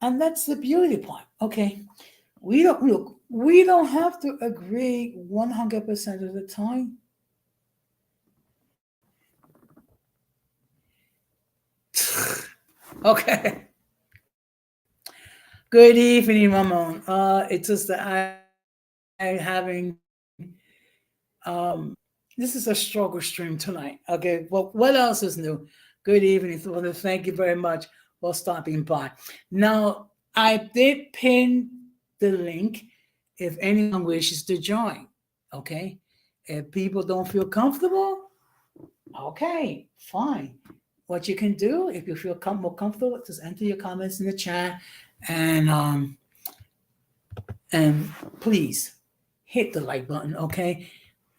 and that's the beauty part. Okay, we don't have to agree 100% of the time. Okay. Good evening, Ramon. It's just that I'm having um this is a struggle stream tonight. Okay, well, what else is new? Good evening. So thank you very much for stopping by. Now, I did pin the link if anyone wishes to join. Okay, if people don't feel comfortable, okay, fine. What you can do, if you feel more comfortable, just enter your comments in the chat, and and please hit the like button. Okay,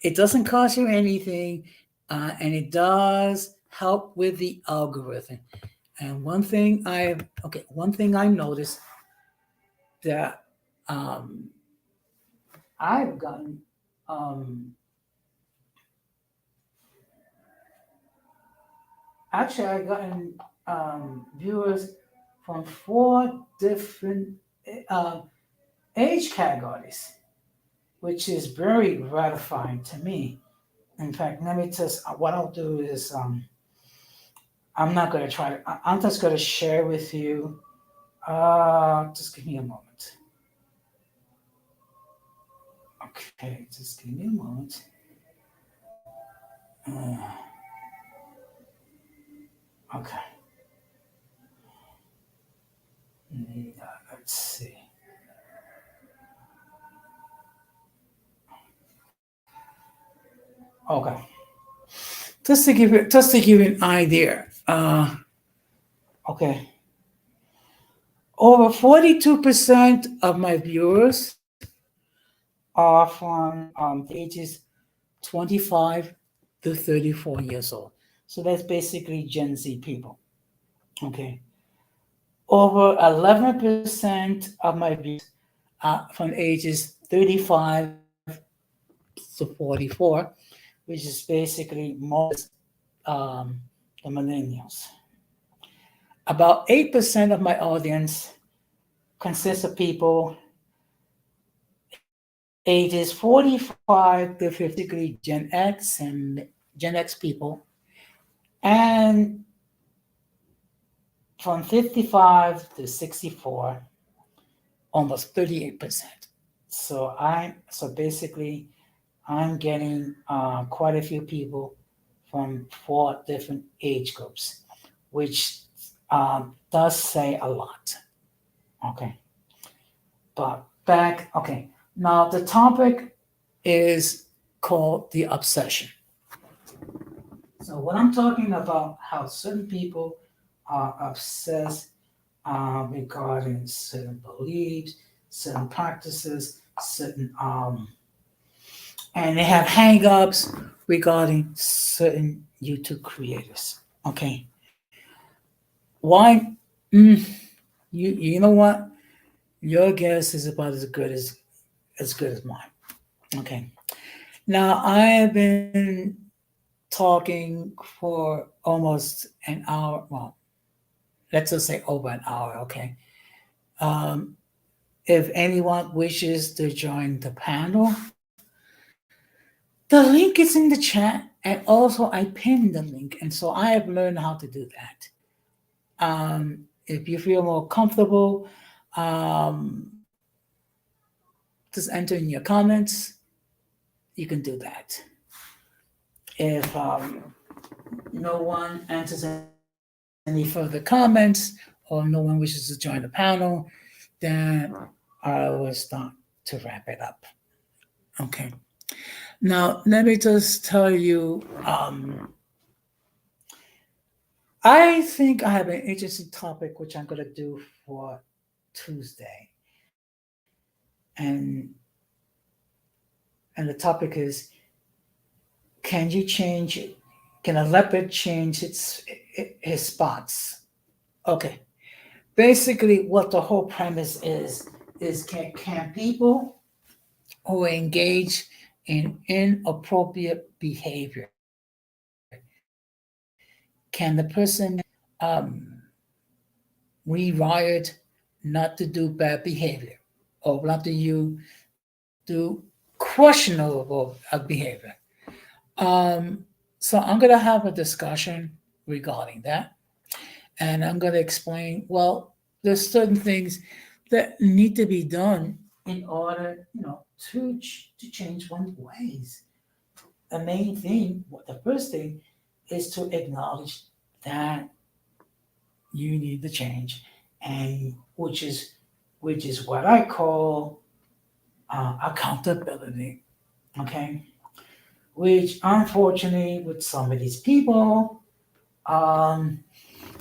it doesn't cost you anything, and it does help with the algorithm. And one thing I noticed that um, I've gotten um, actually I've gotten viewers from four different uh, age categories, which is very gratifying to me. In fact, let me just what I'll do is I'm not going to try to. I'm just going to share with you. Just give me a moment. Okay, just give me a moment. Uh, okay, let's see. Okay, just to give you an idea. Okay, over 42% of my viewers are from the ages 25 to 34 years old. So that's basically Gen Z people. Okay. Over 11% of my viewers are from ages 35 to 44, which is basically most um, the millennials. About 8% of my audience consists of people ages 45 to 50, basically Gen X and Gen X people, and from 55 to 64, almost 38%. So basically, I'm getting quite a few people from four different age groups, which does say a lot. Okay, but back. Okay, now the topic is called the obsession. So what I'm talking about, how certain people are obsessed regarding certain beliefs, certain practices, certain and they have hang-ups regarding certain YouTube creators. Okay, why? Mm, you know what? Your guess is about as good as mine. Okay. Now I have been talking for almost an hour. Well, let's just say over an hour. Okay. Um, if anyone wishes to join the panel, the link is in the chat, and also I pinned the link, and so I have learned how to do that. If you feel more comfortable, um, just enter in your comments. You can do that. If no one answers any further comments or no one wishes to join the panel, then I will start to wrap it up. Okay. Now, let me just tell you, I think I have an interesting topic which I'm going to do for Tuesday. And the topic is, can you change can a leopard change his spots? Okay. Basically what the whole premise is can people who engage in inappropriate behavior, can the person rewired not to do bad behavior or not to you do questionable behavior? So I'm going to have a discussion regarding that, and I'm going to explain. Well, there's certain things that need to be done in order, to change one's ways. The main thing, the first thing, is to acknowledge that you need to change, and which is what I call accountability. Okay, which unfortunately, with some of these people, um,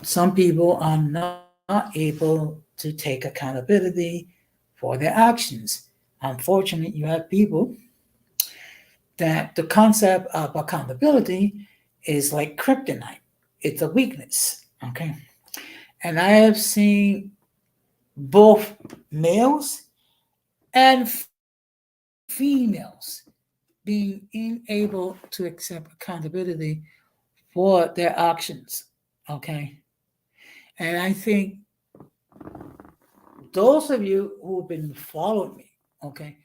some people are not able to take accountability for their actions. Unfortunately, you have people that the concept of accountability is like kryptonite. It's a weakness. Okay. And I have seen both males and females being unable to accept accountability for their actions. Okay. And I think those of you who've been following me, okay,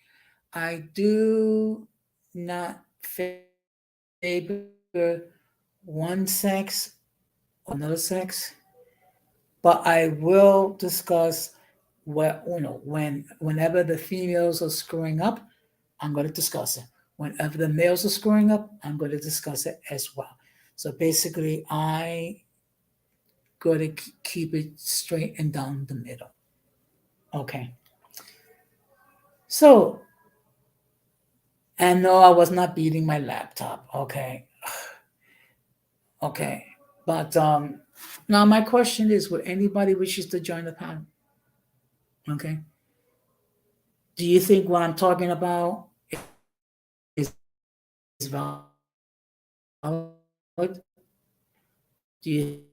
I do not favor one sex or another sex, but I will discuss whenever the females are screwing up, I'm going to discuss it. Whenever the males are screwing up, I'm going to discuss it as well. So basically, I got to keep it straight and down the middle. Okay. So, and no, I was not beating my laptop. Okay. Okay. But now my question is, would anybody wishes to join the panel? Okay. Do you think what I'm talking about is valid? Okay. do you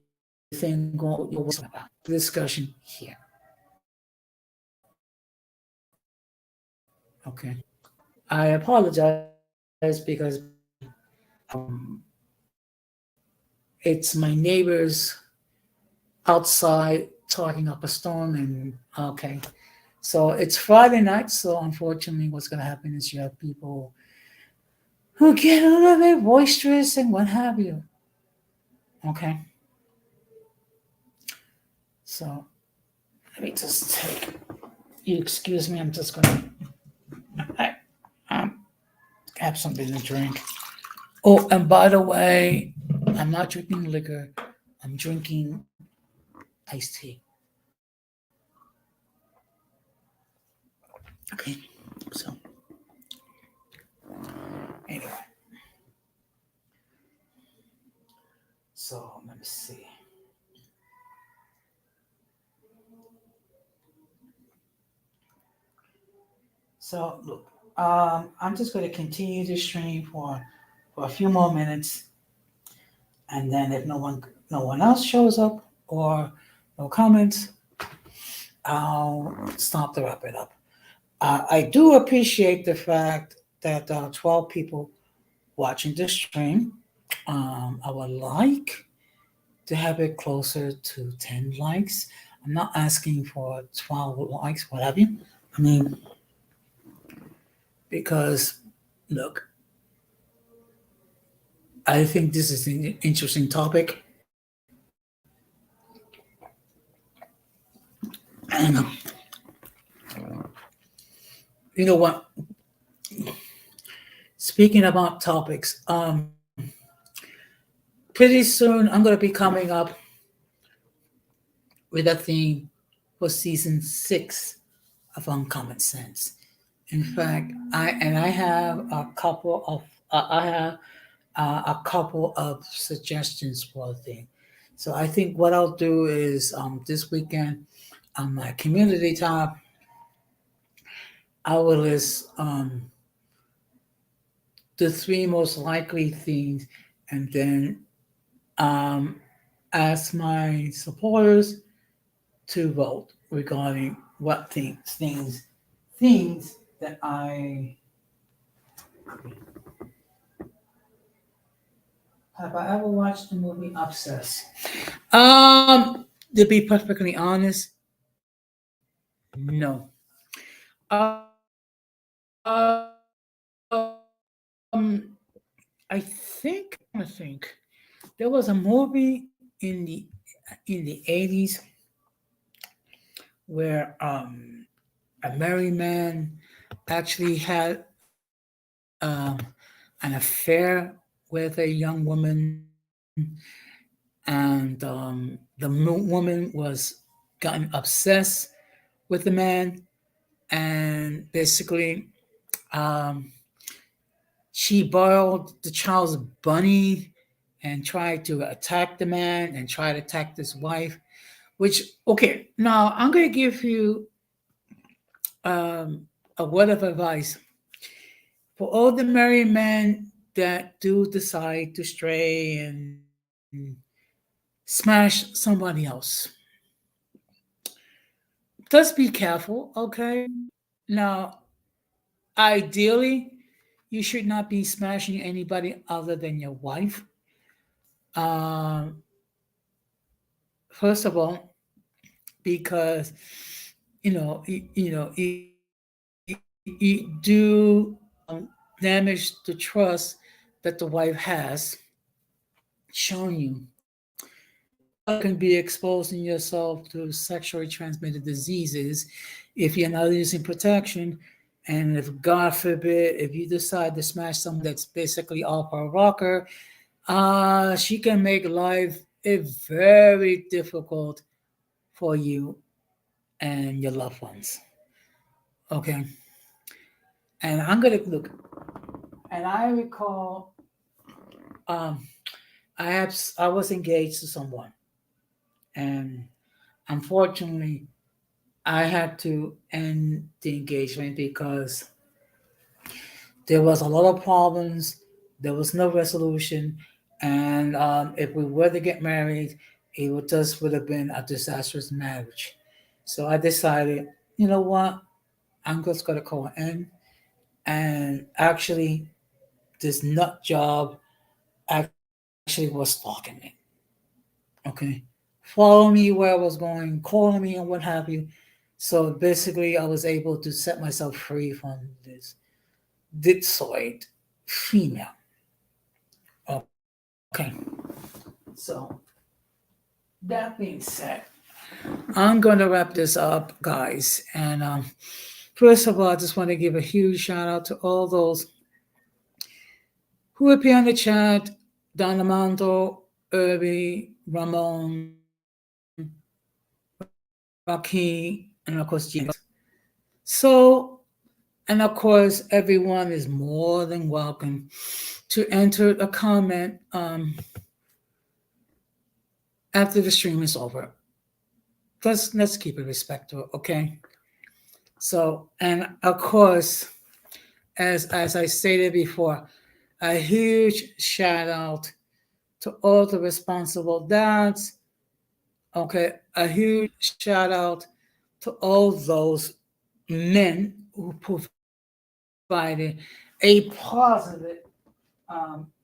think you're about discussion here? Okay. I apologize because it's my neighbors outside talking up a storm, and okay. So it's Friday night, so unfortunately what's gonna happen is you have people who get a little bit boisterous and what have you. Okay. So let me just take you excuse me, I'm just gonna I, um, have something to drink. Oh, and by the way, I'm not drinking liquor. I'm drinking iced tea. Okay. So anyway, so let me see. So look, I'm just going to continue this stream for a few more minutes, and then if no one else shows up or no comments, I'll stop to wrap it up. I do appreciate the fact that 12 people watching this stream. I would like to have it closer to 10 likes. I'm not asking for 12 likes, what have you. I mean, because look, I think this is an interesting topic. And you know what? Speaking about topics, pretty soon I'm going to be coming up with a theme for season 6 of Uncommon Sense. In fact, I have a couple of I have a couple of suggestions for a thing. So I think what I'll do is this weekend on my community tab, I will list the 3 most likely things, and then um, ask my supporters to vote regarding what things that I ever watched the movie Obsessed. To be perfectly honest, no. Um, I think there was a movie in the 80s where a married man actually had an affair with a young woman, and woman was gotten obsessed with the man, and basically um, she borrowed the child's bunny and tried to attack the man and try to attack his wife. Which, okay, now I'm going to give you um, a word of advice for all the married men that do decide to stray and smash somebody else. Just be careful, okay? Now, ideally, you should not be smashing anybody other than your wife. Um, First of all, because you do damage the trust that the wife has shown you. You also can be exposing yourself to sexually transmitted diseases if you're not using protection. And if God forbid, if you decide to smash someone that's basically off her rocker, she can make life very difficult for you and your loved ones. Okay. And I'm gonna look. And I recall, um, I was engaged to someone, and unfortunately, I had to end the engagement because there was a lot of problems. There was no resolution, And if we were to get married, it would have been a disastrous marriage. So I decided, you know what, I'm just gonna call an end. And actually, this nut job actually was stalking me. Okay, following me where I was going, calling me and what have you. So basically, I was able to set myself free from this ditzoid female. Okay, so that being said, I'm going to wrap this up, guys. And first of all, I just want to give a huge shout out to all those who appear in the chat: Don Amando, Irby, Ramon, Rocky, and of course, James. So, and of course, everyone is more than welcome to enter a comment after the stream is over. Let's keep it respectful, okay? So, and of course, as I stated before, a huge shout out to all the responsible dads. Okay, a huge shout out to all those men who provided a positive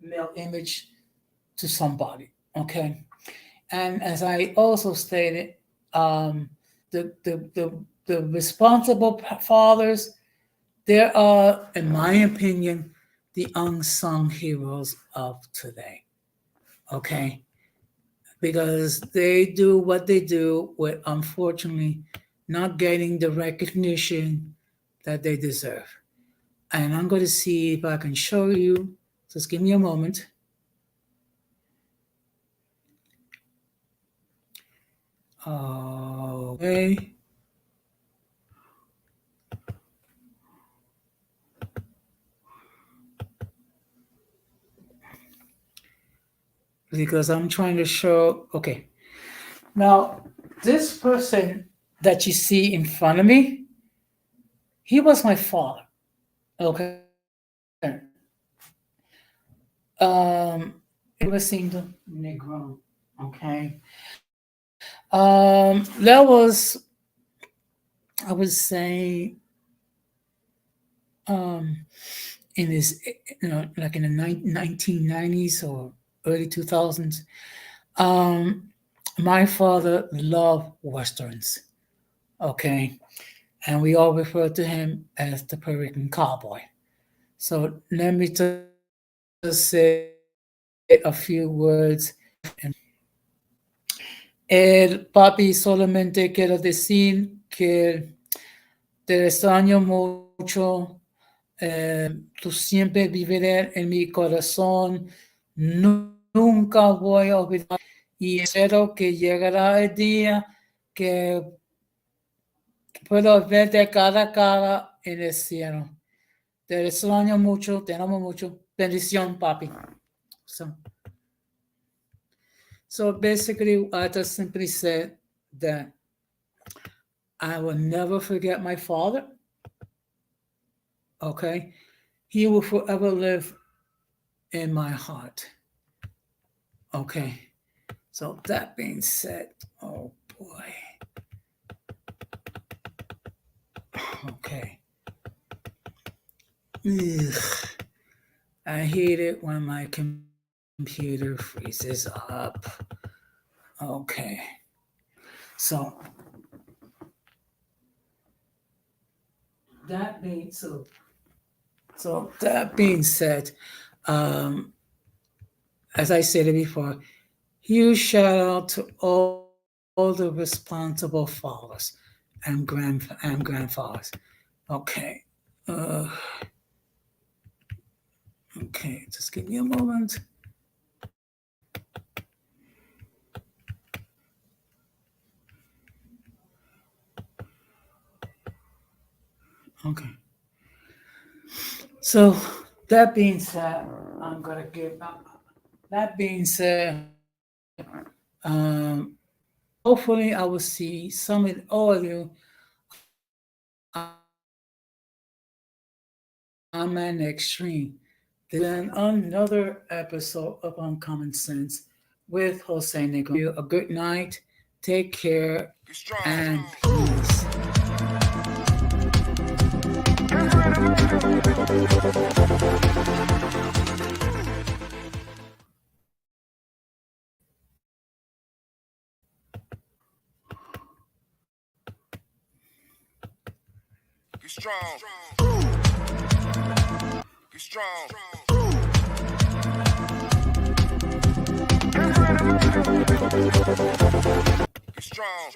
male image to somebody. Okay, and as I also stated, um, the responsible fathers, there are, in my opinion, the unsung heroes of today. Okay, because they do what they do with, unfortunately, not getting the recognition that they deserve. And I'm going to see if I can show you. Just give me a moment. Okay. Because I'm trying to show. Okay. Now, this person that you see in front of me, he was my father. Okay. Siendo negro. Okay. That was, I would say, um, in his, like in the 1990s or early 2000s. Um, my father loved westerns. Okay, and we all refer to him as the Puerto Rican cowboy. So let me just say a few words. Papi, solamente quiero decir que te extraño mucho. Tú siempre vivirás en mi corazón. Nunca voy a olvidar. Y espero que llegará el día que puedo verte cara a cara en el cielo. Te extraño mucho, te amo mucho. Bendición, papi. So, so basically, I just simply said that I will never forget my father. Okay, he will forever live in my heart. Okay, so that being said, oh boy, okay. Ugh. I hate it when my computer freezes up. Okay, so that being so, so that being said, um, as I said it before, huge shout out to all the responsible fathers and grandfathers. Okay. Uh, okay, just give me a moment. Okay. So that being said, I'm gonna give. That being said, hopefully I will see some of all of you on my next stream. That being said, Then another episode of Uncommon Sense with Jose Negro. You a good night. Take care and peace. Get strong. Get strong. Get strong.